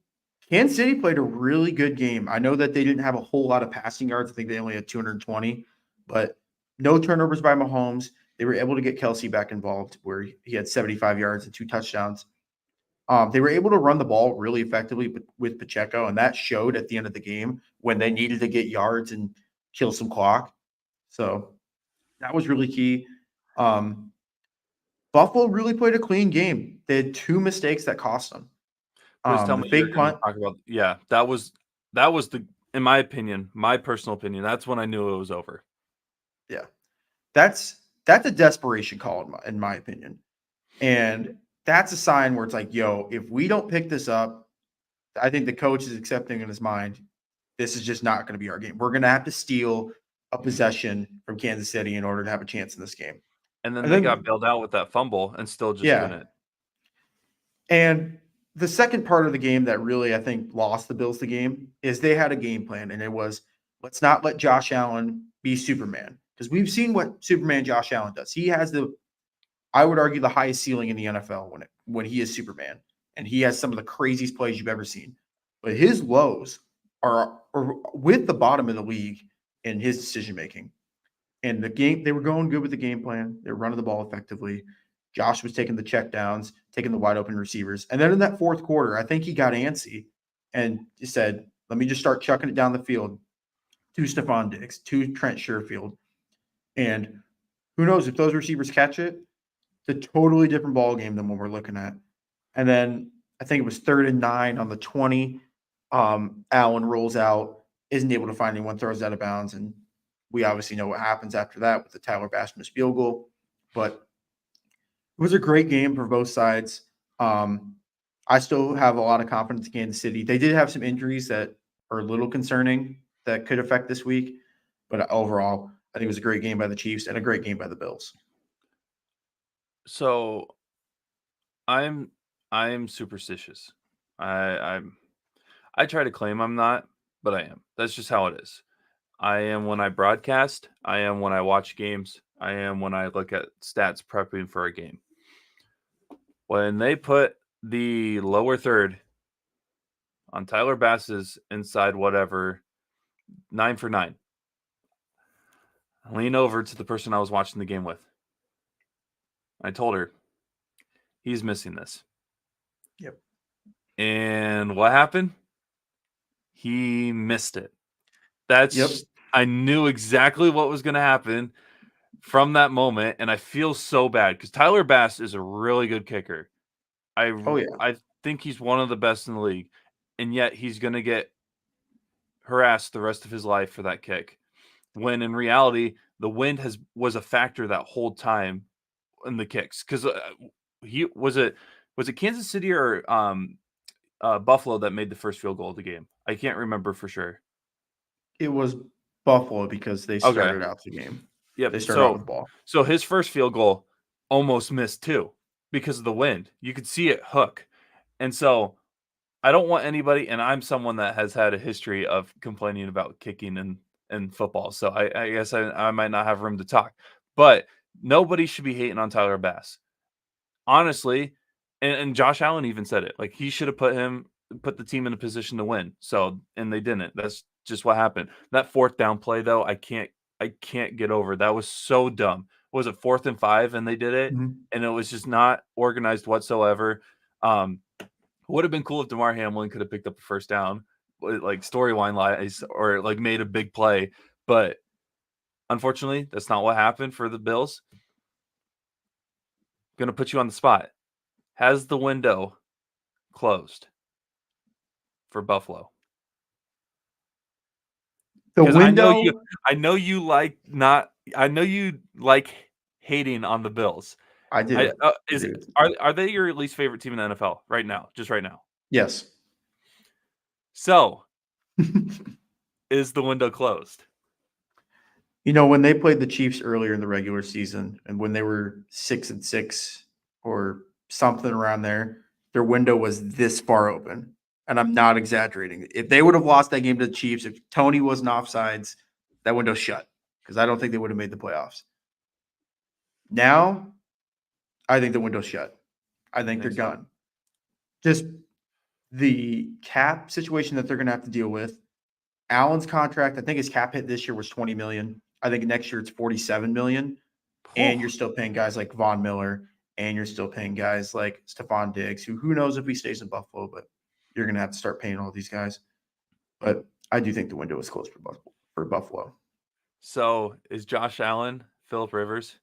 B: Kansas City played a really good game. I know that they didn't have a whole lot of passing yards. I think they only had 220, but no turnovers by Mahomes. They were able to get Kelsey back involved, where he had 75 yards and 2 touchdowns. They were able to run the ball really effectively with Pacheco, and that showed at the end of the game when they needed to get yards and kill some clock. So that was really key. Buffalo really played a clean game. They had 2 mistakes that cost them.
A: Please tell
B: The
A: me you're
B: fake
A: going to
B: punt.
A: talk about. Yeah, that was the, in my opinion, my personal opinion, that's when I knew it was over.
B: Yeah, that's a desperation call in my opinion, and that's a sign where it's like, yo, if we don't pick this up, I think the coach is accepting in his mind, this is just not going to be our game. We're going to have to steal a possession from Kansas City in order to have a chance in this game.
A: And then they got bailed out with that fumble and still just couldn't.
B: And the second part of the game that really, I think, lost the Bills the game is they had a game plan, and it was, let's not let Josh Allen be Superman, because we've seen what Superman Josh Allen does. He has I would argue, the highest ceiling in the NFL when he is Superman, and he has some of the craziest plays you've ever seen. But his lows are with the bottom of the league in his decision making. And the game, they were going good with the game plan. They were running the ball effectively. Josh was taking the check downs, taking the wide open receivers. And then in that fourth quarter, I think he got antsy and he said, let me just start chucking it down the field to Stephon Diggs, to Trent Sherfield. And who knows, if those receivers catch it, it's a totally different ball game than what we're looking at. And then I think it was 3rd and 9 on the 20. Allen rolls out, isn't able to find anyone, throws out of bounds, and we obviously know what happens after that with the Tyler Bass missed field goal. But it was a great game for both sides. I still have a lot of confidence in Kansas City. They did have some injuries that are a little concerning that could affect this week, but overall, I think it was a great game by the Chiefs and a great game by the Bills.
A: So I'm superstitious. I try to claim I'm not, but I am. That's just how it is. I am when I broadcast. I am when I watch games. I am when I look at stats prepping for a game. When they put the lower third on Tyler Bass's inside whatever, 9 for 9, I lean over to the person I was watching the game with. I told her, he's missing this.
B: Yep.
A: And what happened? He missed it.
B: Yep.
A: I knew exactly what was going to happen from that moment, and I feel so bad because Tyler Bass is a really good kicker. I think he's one of the best in the league, and yet he's going to get harassed the rest of his life for that kick. When in reality, the wind was a factor that whole time in the kicks. Because he was it Kansas City or Buffalo that made the first field goal of the game? I can't remember for sure.
B: It was Buffalo because they
A: Okay.
B: started out the game.
A: Yep.
B: They started out with the ball.
A: So his first field goal almost missed too because of the wind. You could see it hook. And so I don't want anybody, and I'm someone that has had a history of complaining about kicking in football. So I guess I might not have room to talk. But nobody should be hating on Tyler Bass. Honestly, and Josh Allen even said it. Like he should have put the team in a position to win. So and they didn't. That's just what happened. That fourth down play though, I can't get over. That was so dumb. Was it 4th and 5 and they did it?
B: Mhm.
A: And it was just not organized whatsoever. Would have been cool if DeMar Hamlin could have picked up a first down, like storyline lies, or like made a big play. But unfortunately, that's not what happened for the Bills. Going to put you on the spot. Has the window closed for Buffalo?
B: The
A: Because
B: window.
A: I know you like hating on the Bills.
B: I do.
A: Are they your least favorite team in the NFL right now? Just right now.
B: Yes.
A: So, is the window closed?
B: When they played the Chiefs earlier in the regular season and when they were 6-6 or something around there, their window was this far open. And I'm not exaggerating. If they would have lost that game to the Chiefs, if Tony wasn't offsides, that window's shut because I don't think they would have made the playoffs. Now, I think the window's shut. I think they're done. Just the cap situation that they're going to have to deal with. Allen's contract, I think his cap hit this year was $20 million. I think next year it's $47 million. And you're still paying guys like Von Miller, and you're still paying guys like Stephon Diggs, who knows if he stays in Buffalo, but you're going to have to start paying all these guys. But I do think the window is closed for Buffalo.
A: So is Josh Allen Phillip Rivers?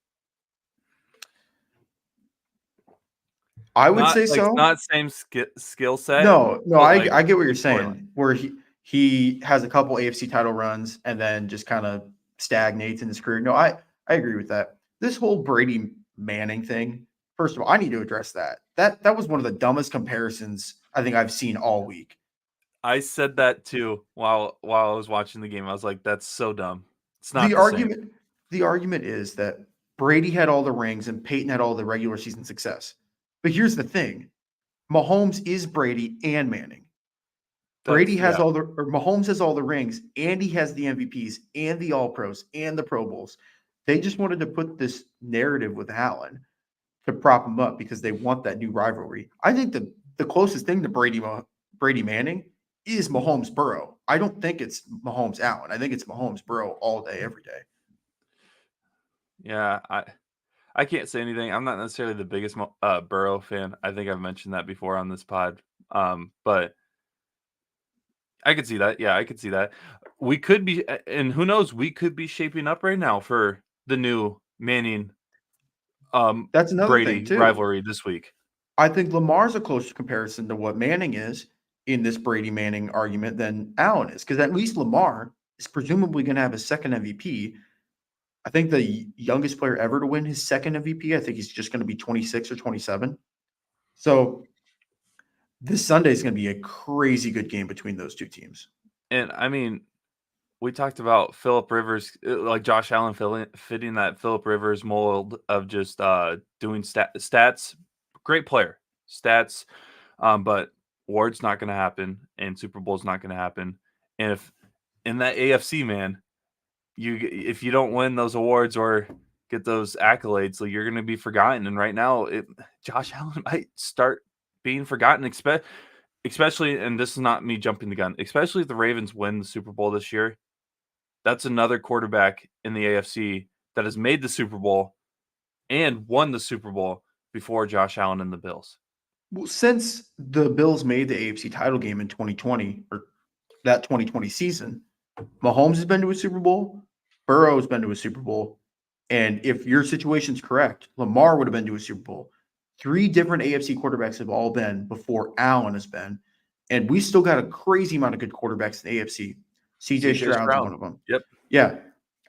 B: I would say so.
A: Not same skill set.
B: No, I get what you're saying. Where he has a couple AFC title runs and then just kind of stagnates in his career. No, I agree with that. This whole Brady Manning thing, first of all, I need to address that. That was one of the dumbest comparisons I think I've seen all week.
A: I said that too while I was watching the game. I was like, that's so dumb. It's not
B: the argument is that Brady had all the rings and Peyton had all the regular season success. But here's the thing. Mahomes is Brady and Manning. Mahomes has all the rings, and he has the MVPs and the All-Pros and the Pro Bowls. They just wanted to put this narrative with Allen to prop him up because they want that new rivalry. I think the closest thing to Brady Manning is Mahomes Burrow. I don't think it's Mahomes Allen. I think it's Mahomes Burrow all day, every day.
A: Yeah, I can't say anything. I'm not necessarily the biggest Burrow fan. I think I've mentioned that before on this pod. But I could see that. Yeah, I could see that. We could be, and who knows, we could be shaping up right now for the new Manning
B: that's another
A: Brady
B: thing too.
A: Rivalry this week.
B: I think Lamar's a closer comparison to what Manning is in this Brady Manning argument than Allen is, because at least Lamar is presumably going to have a second MVP. I think the youngest player ever to win his second MVP, I think he's just going to be 26 or 27. So this Sunday is going to be a crazy good game between those two teams.
A: And I mean, we talked about Phillip Rivers, like Josh Allen fitting that Phillip Rivers mold of just doing stats. Great player, stats, but Ward's not going to happen, and Super Bowl's not going to happen. And if in that AFC, man, if you don't win those awards or get those accolades, like you're going to be forgotten. And right now, Josh Allen might start being forgotten, especially, and this is not me jumping the gun, especially if the Ravens win the Super Bowl this year. That's another quarterback in the AFC that has made the Super Bowl and won the Super Bowl before Josh Allen and the Bills.
B: Well, since the Bills made the AFC title game in 2020, or that 2020 season, Mahomes has been to a Super Bowl, Burrow has been to a Super Bowl, and if your situation's correct, Lamar would have been to a Super Bowl. 3 different AFC quarterbacks have all been before Allen has been, and we still got a crazy amount of good quarterbacks in the AFC. CJ
A: CJ
B: Stroud's
A: Stroud.
B: one of them.
A: Yep.
B: Yeah.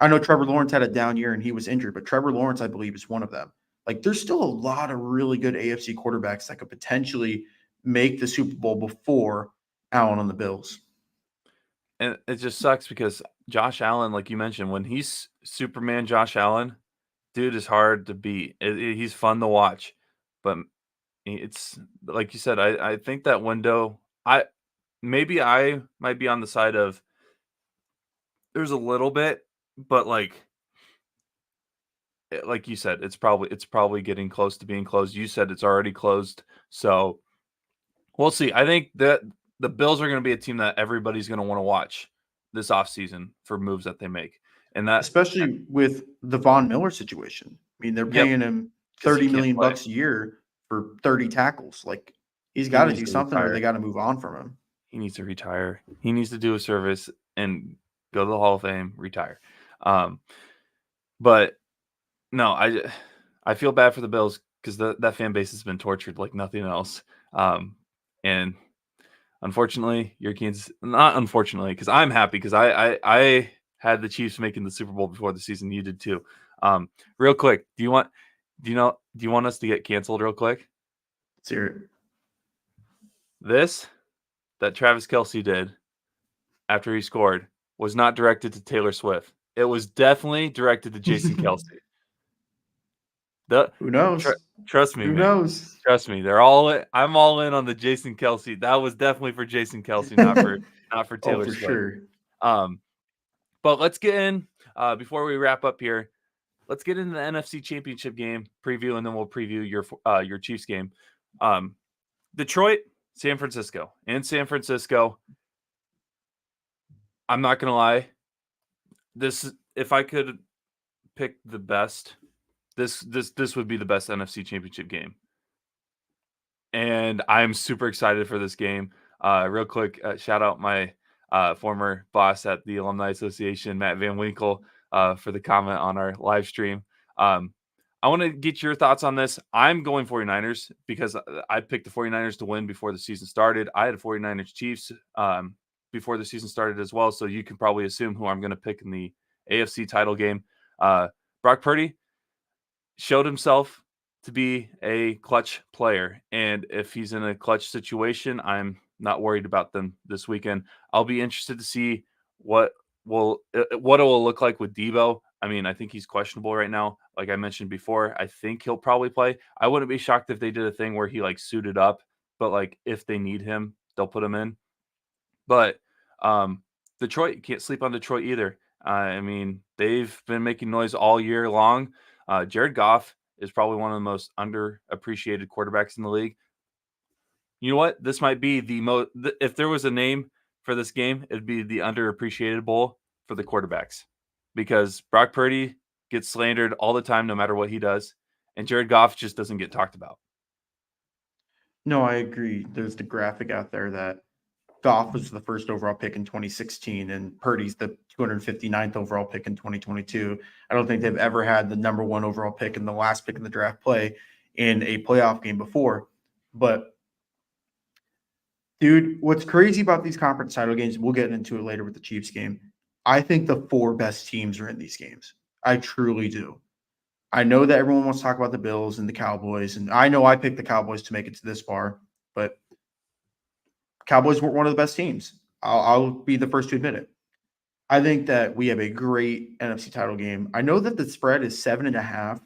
B: I know Trevor Lawrence had a down year and he was injured, but Trevor Lawrence, I believe, is one of them. Like, there's still a lot of really good AFC quarterbacks that could potentially make the Super Bowl before Allen on the Bills.
A: And it just sucks because Josh Allen, like you mentioned, when he's Superman Josh Allen, dude is hard to beat. He's fun to watch, but it's like you said. I think that window. I might be on the side of there's a little bit, but like you said, it's probably getting close to being closed. You said it's already closed, so we'll see. I think that the Bills are going to be a team that everybody's going to want to watch this offseason for moves that they make, and that
B: Especially with the Von Miller situation. I mean, they're
A: yep,
B: paying him
A: because he
B: 30
A: can't
B: million
A: play.
B: bucks a year for 30 tackles. Like, he's
A: He
B: got to
A: needs
B: do
A: to
B: something or
A: retire.
B: they got to move on from him.
A: He needs to retire. He needs to do a service and go to the Hall of Fame, retire. But no, I feel bad for the Bills because that fan base has been tortured like nothing else. And unfortunately, your Kansas not unfortunately, because I'm happy because I had the Chiefs making the Super Bowl before the season. You did too. Real quick, do you want us to get canceled real quick?
B: Let's hear it.
A: This that Travis Kelce did after he scored was not directed to Taylor Swift. It was definitely directed to Jason Kelce.
B: Who knows?
A: Trust me,
B: Who
A: man.
B: knows?
A: Trust me. I'm all in on the Jason Kelce. That was definitely for Jason Kelce, not for
B: Oh,
A: Taylor
B: for
A: Swift.
B: sure.
A: But let's get in before we wrap up here. Let's get into the NFC Championship game preview, and then we'll preview your Chiefs game. Detroit, San Francisco. In San Francisco, I'm not gonna lie. If I could pick the best, this would be the best NFC Championship game, and I'm super excited for this game. Real quick, shout out my former boss at the Alumni Association, Matt Van Winkle, for the comment on our live stream. I want to get your thoughts on this. I'm going 49ers because I picked the 49ers to win before the season started. I had a 49ers Chiefs before the season started as well, so you can probably assume who I'm going to pick in the AFC title game. Brock Purdy showed himself to be a clutch player, and if he's in a clutch situation, I'm not worried about them this weekend. I'll be interested to see what it will look like with Debo. I mean, I think he's questionable right now. Like I mentioned before, I think he'll probably play. I wouldn't be shocked if they did a thing where he suited up, but if they need him, they'll put him in. But Detroit, you can't sleep on Detroit either. I mean, they've been making noise all year long. Jared Goff is probably one of the most underappreciated quarterbacks in the league. You know what? This might be the most. If there was a name for this game, it'd be the underappreciated bowl for the quarterbacks, because Brock Purdy gets slandered all the time, no matter what he does, and Jared Goff just doesn't get talked about.
B: No, I agree. There's the graphic out there that Goff was the first overall pick in 2016 and Purdy's the 259th overall pick in 2022. I don't think they've ever had the number one overall pick and the last pick in the draft play in a playoff game before. But, dude, what's crazy about these conference title games, we'll get into it later with the Chiefs game. I think the 4 best teams are in these games. I truly do. I know that everyone wants to talk about the Bills and the Cowboys, and I know I picked the Cowboys to make it to this far, but Cowboys weren't one of the best teams. I'll be the first to admit it. I think that we have a great NFC title game. I know that the spread is 7.5,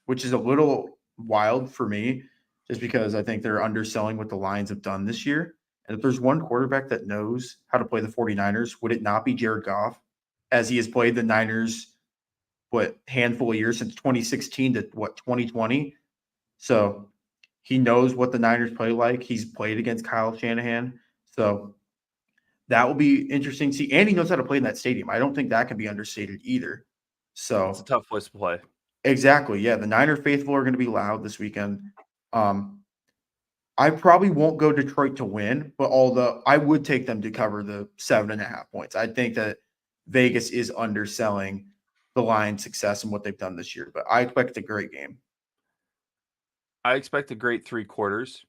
B: which is a little wild for me, just because I think they're underselling what the Lions have done this year. And if there's one quarterback that knows how to play the 49ers, would it not be Jared Goff, as he has played the Niners, handful of years since 2016 to 2020? So he knows what the Niners play like. He's played against Kyle Shanahan. So that will be interesting to see. And he knows how to play in that stadium. I don't think that can be understated either.
A: It's a
B: So
A: tough place to play.
B: exactly. Yeah. The Niner faithful are going to be loud this weekend. I probably won't go Detroit to win, but although I would take them to cover the 7.5 points. I think that Vegas is underselling the Lions' success and what they've done this year, but I expect a great game.
A: I expect a great 3 quarters.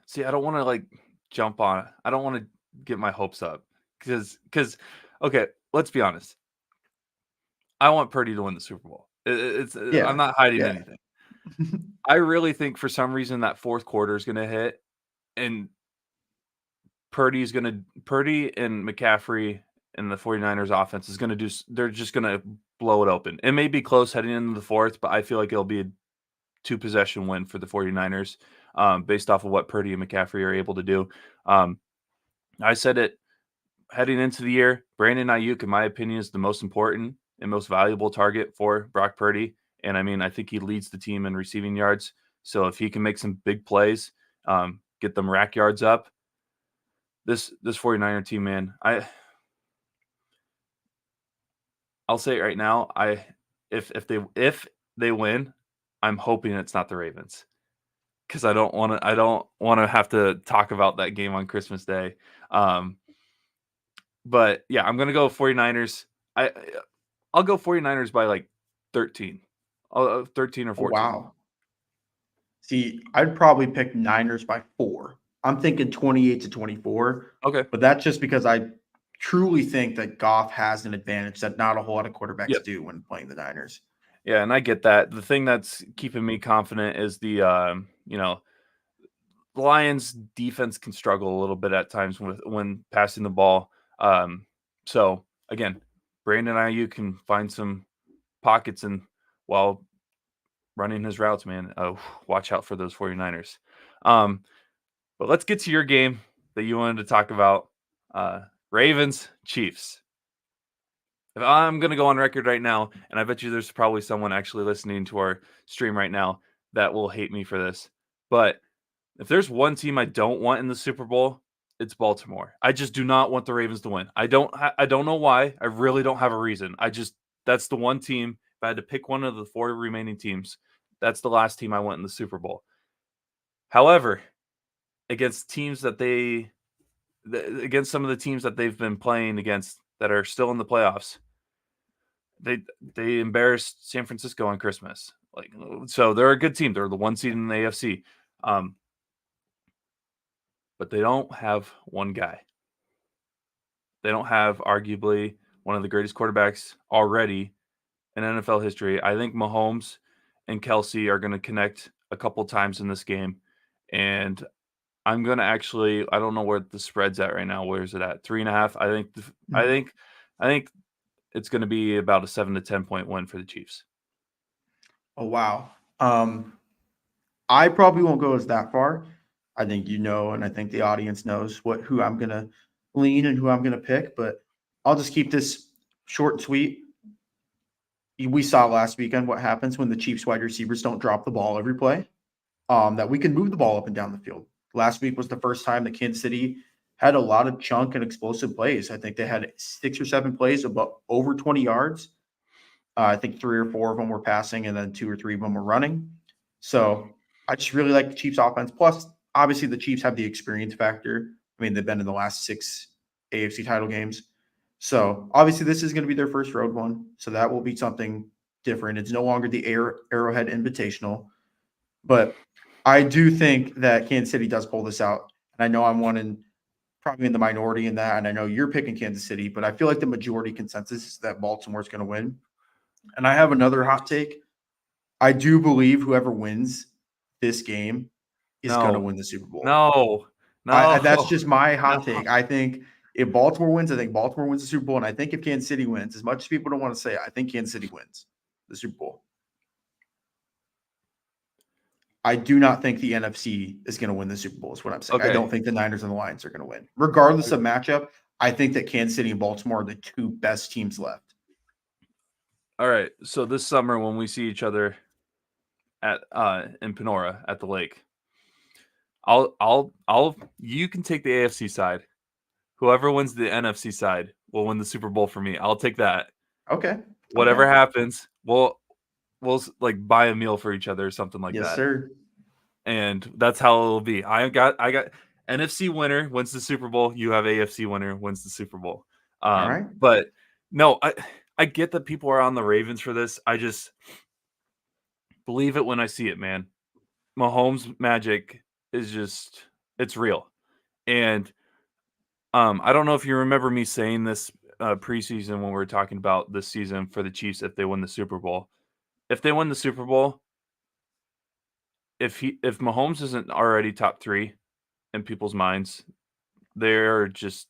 A: See, I don't wanna, like, jump on it. I don't wanna get my hopes up because okay, let's be honest. I want Purdy to win the Super Bowl. It's I'm
B: Yeah,
A: not hiding
B: yeah.
A: anything. I really think for some reason that 4th quarter is gonna hit, and Purdy and McCaffrey and the 49ers offense is gonna they're just gonna blow it open. It may be close heading into the 4th, but I feel like it'll be a 2 possession win for the 49ers, based off of what Purdy and McCaffrey are able to do. Um, I said it heading into the year, Brandon Ayuk, in my opinion, is the most important and most valuable target for Brock Purdy. And I mean, I think he leads the team in receiving yards. So if he can make some big plays, get them rack yards up, this 49er team, man, I'll say it right now. If they win, I'm hoping it's not the Ravens. Because I don't wanna have to talk about that game on Christmas Day. Um, but yeah, I'm gonna go 49ers. I'll go 49ers by like 13. 13 or
B: Oh,
A: 14.
B: wow. See, I'd probably pick Niners by 4. I'm thinking 28-24,
A: Okay.
B: but that's just because I truly think that Goff has an advantage that not a whole lot of quarterbacks
A: Yep.
B: do when playing the Niners.
A: Yeah, and I get that. The thing that's keeping me confident is the Lions defense can struggle a little bit at times when passing the ball. So again, Brandon Ayuk can find some pockets and while running his routes, man. Watch out for those 49ers. Um, but let's get to your game that you wanted to talk about. Ravens, Chiefs. If I'm going to go on record right now, and I bet you there's probably someone actually listening to our stream right now that will hate me for this. But if there's one team I don't want in the Super Bowl, it's Baltimore. I just do not want the Ravens to win. I don't know why. I really don't have a reason. That's the one team. If I had to pick one of the 4 remaining teams, that's the last team I want in the Super Bowl. However, against teams that against some of the teams that they've been playing against that are still in the playoffs, they embarrassed San Francisco on Christmas. Like, so they're a good team. They're the 1 seed in the AFC. But they don't have one guy. They don't have arguably one of the greatest quarterbacks already in NFL history. I think Mahomes and Kelsey are going to connect a couple times in this game, and I'm gonna actually. I don't know where the spread's at right now. Where is it at? 3.5.
B: Mhm.
A: I think it's going to be about a 7 to 10 point win for the Chiefs.
B: Oh, wow. I probably won't go as that far. I think and I think the audience knows who I'm gonna lean and who I'm gonna pick, but I'll just keep this short and sweet. We saw last weekend what happens when the Chiefs wide receivers don't drop the ball every play. That we can move the ball up and down the field. Last week was the first time that Kansas City had a lot of chunk and explosive plays. I think they had 6 or 7 plays about over 20 yards. I think 3 or 4 of them were passing, and then 2 or 3 of them were running. So I just really like the Chiefs' offense. Plus, obviously, the Chiefs have the experience factor. I mean, they've been in the last 6 AFC title games. So obviously, this is going to be their first road one. So that will be something different. It's no longer the Arrowhead Invitational. But I do think that Kansas City does pull this out. And I know I'm probably in the minority in that. And I know you're picking Kansas City, but I feel like the majority consensus is that Baltimore's going to win. And I have another hot take. I do believe whoever wins this game is going to
A: No,
B: win the Super Bowl.
A: no,
B: That's
A: no,
B: just my hot
A: no.
B: take. I think if Baltimore wins, I think Baltimore wins the Super Bowl. And I think if Kansas City wins, as much as people don't want to say, I think Kansas City wins the Super Bowl. I do not think the NFC is going to win the Super Bowl, is what I'm saying. I
A: Okay.
B: don't think the Niners and the Lions are going to win. Regardless of matchup, I think that Kansas City and Baltimore are the 2 best teams left.
A: All right. So this summer when we see each other at in Panora at the lake, you can take the AFC side. Whoever wins the NFC side will win the Super Bowl for me. I'll take that.
B: Okay. Okay.
A: Whatever happens, we'll like buy a meal for each other or something like
B: Yes,
A: that.
B: sir.
A: And that's how it'll be. I got NFC winner wins the Super Bowl. You have AFC winner wins the Super Bowl.
B: All right.
A: But no, I get that people are on the Ravens for this. believe it when I see it, man. Mahomes magic is just it's real. And I don't know if you remember me saying this preseason when we were talking about this season for the Chiefs if they win the Super Bowl. If they win the Super Bowl, if Mahomes isn't already top 3 in people's minds, they're just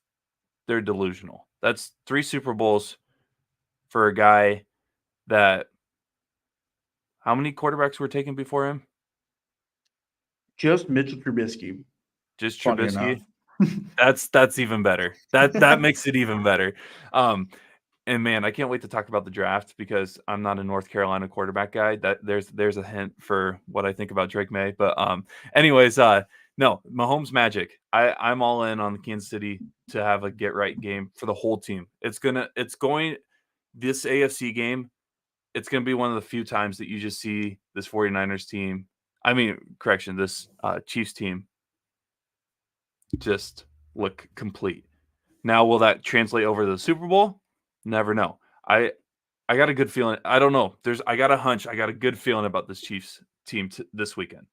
A: they're delusional. That's 3 Super Bowls for a guy that how many quarterbacks were taken before him?
B: Just Mitchell Trubisky,
A: Just
B: funny enough.
A: Trubisky? That's even better. That makes it even better. And man, I can't wait to talk about the draft because I'm not a North Carolina quarterback guy. That there's a hint for what I think about Drake May. But anyways, no, Mahomes magic. I'm all in on the Kansas City to have a get right game for the whole team. It's going this AFC game. It's going to be one of the few times that you just see this 49ers team. I mean, correction, this Chiefs team just look complete. Now, will that translate over to the Super Bowl? Never know. I got a good feeling. I don't know. I got a hunch. I got a good feeling about this Chiefs team this weekend.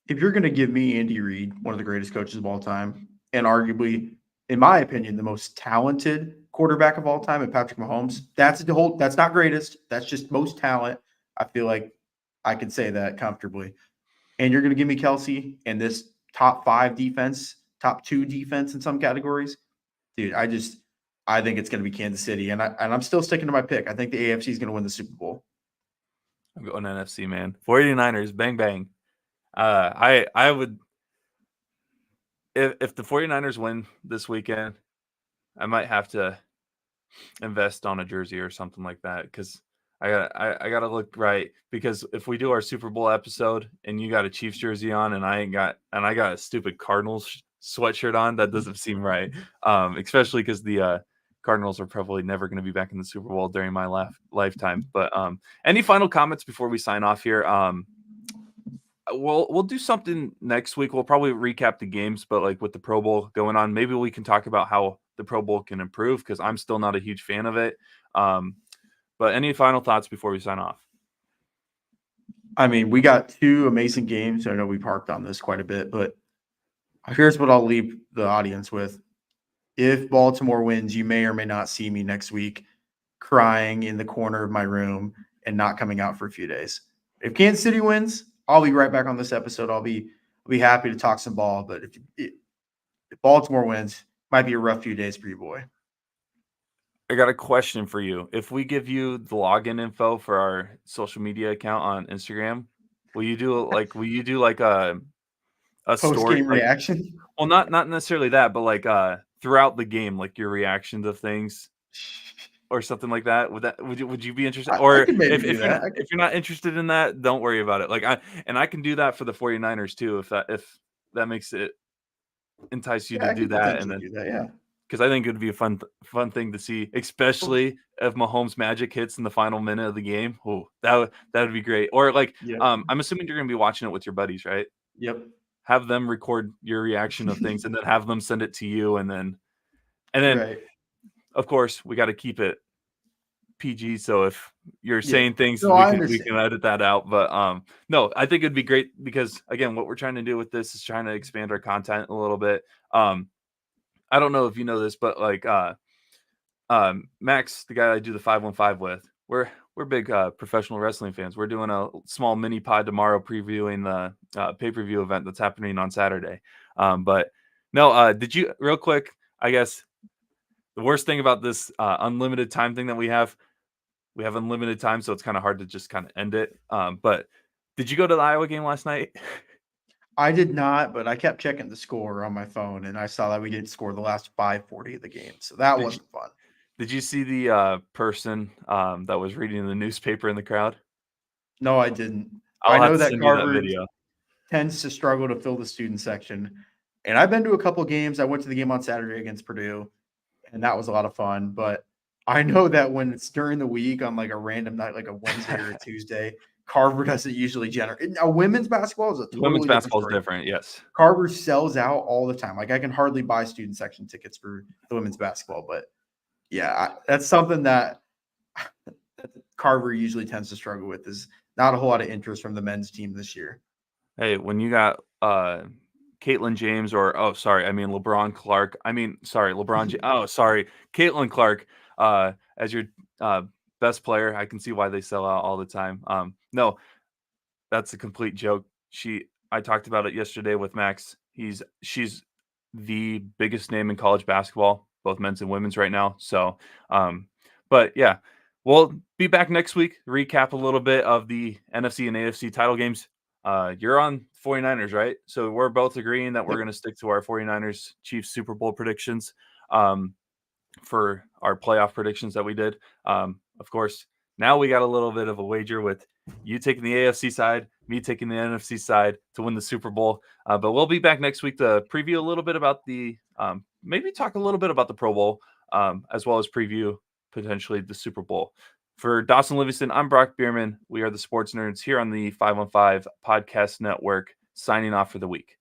B: If you're going to give me Andy Reid, one of the greatest coaches of all time, and arguably, in my opinion, the most talented quarterback of all time, and Patrick Mahomes, that's not greatest. That's just most talent. I feel like I can say that comfortably. And you're going to give me Kelsey and this top 5 defense, top 2 defense in some categories, dude. I think it's going to be Kansas City, and I'm still sticking to my pick. I think the AFC is going to win the Super Bowl.
A: I'm going NFC, man. 49ers, bang bang. I would if the 49ers win this weekend, I might have to invest on a jersey or something like that because I gotta look right because if we do our Super Bowl episode and you got a Chiefs jersey on and I got a stupid Cardinals sweatshirt on, that doesn't seem right. Especially because the Cardinals are probably never going to be back in the Super Bowl during my lifetime. But any final comments before we sign off here? We'll do something next week. We'll probably recap the games, but like with the Pro Bowl going on, maybe we can talk about how the Pro Bowl can improve because I'm still not a huge fan of it. But any final thoughts before we sign off?
B: I mean, we got 2 amazing games. I know we parked on this quite a bit, but here's what I'll leave the audience with. If Baltimore wins, you may or may not see me next week crying in the corner of my room and not coming out for a few days. If Kansas City wins, I'll be right back on this episode. I'll be happy to talk some ball. But if Baltimore wins, might be a rough few days for you, boy.
A: I got a question for you. If we give you the login info for our social media account on Instagram, will you do like a story
B: Post-game reaction?
A: Well, not necessarily that, but like throughout the game, like your reaction to things or something like that. Would you be interested?
B: I could maybe do that.
A: If you're not interested in that, don't worry about it. Like I can do that for the 49ers too if that makes it entice you to do that and then
B: do that, yeah.
A: because I think it would be a fun thing to see, especially if Mahomes magic hits in the final minute of the game. Oh, that would be great. Or like,
B: Yep.
A: I'm assuming you're going to be watching it with your buddies, right?
B: Yep.
A: Have them record your reaction of things, and then have them send it to you, and then,
B: Right.
A: of course, we got to keep it PG. So if you're saying things,
B: No,
A: we can edit that out. But no, I think it'd be great because again, what we're trying to do with this is trying to expand our content a little bit. I don't know if you know this, but like Max, the guy I do the 515 with, we're big professional wrestling fans. We're doing a small mini pod tomorrow previewing the pay-per-view event that's happening on Saturday. But no, did you real quick, I guess the worst thing about this unlimited time thing that we have unlimited time, so it's kind of hard to just kind of end it. But did you go to the Iowa game last night?
B: I did not, but I kept checking the score on my phone, and I saw that we didn't score the last 5:40 of the game, so that wasn't fun.
A: Did you see the person that was reading the newspaper in the crowd?
B: No, I didn't.
A: I know
B: that Carver
A: video
B: tends to struggle to fill the student section, and I've been to a couple games. I went to the game on Saturday against Purdue, and that was a lot of fun. But I know that when it's during the week on like a random night, like a Wednesday or a Tuesday, Carver doesn't usually generate. Now, women's basketball is a totally
A: different. Yes,
B: Carver sells out all the time. Like I can hardly buy student section tickets for the women's basketball, but yeah, that's something that Carver usually tends to struggle with is not a whole lot of interest from the men's team this year.
A: Hey, when you got Caitlin James LeBron Clark. Caitlin Clark as your best player. I can see why they sell out all the time. No, that's a complete joke. I talked about it yesterday with Max. She's the biggest name in college basketball, both men's and women's right now. So, but yeah, we'll be back next week, recap a little bit of the NFC and AFC title games. You're on 49ers, right? So we're both agreeing that we're going to stick to our 49ers Chiefs Super Bowl predictions for our playoff predictions that we did. Of course, now we got a little bit of a wager with you taking the AFC side, me taking the NFC side to win the Super Bowl. But we'll be back next week to preview a little bit about maybe talk a little bit about the Pro Bowl, as well as preview potentially the Super Bowl. For Dawson Livingston, I'm Brock Beirman. We are the Sports Nerds here on the 515 Podcast Network, signing off for the week.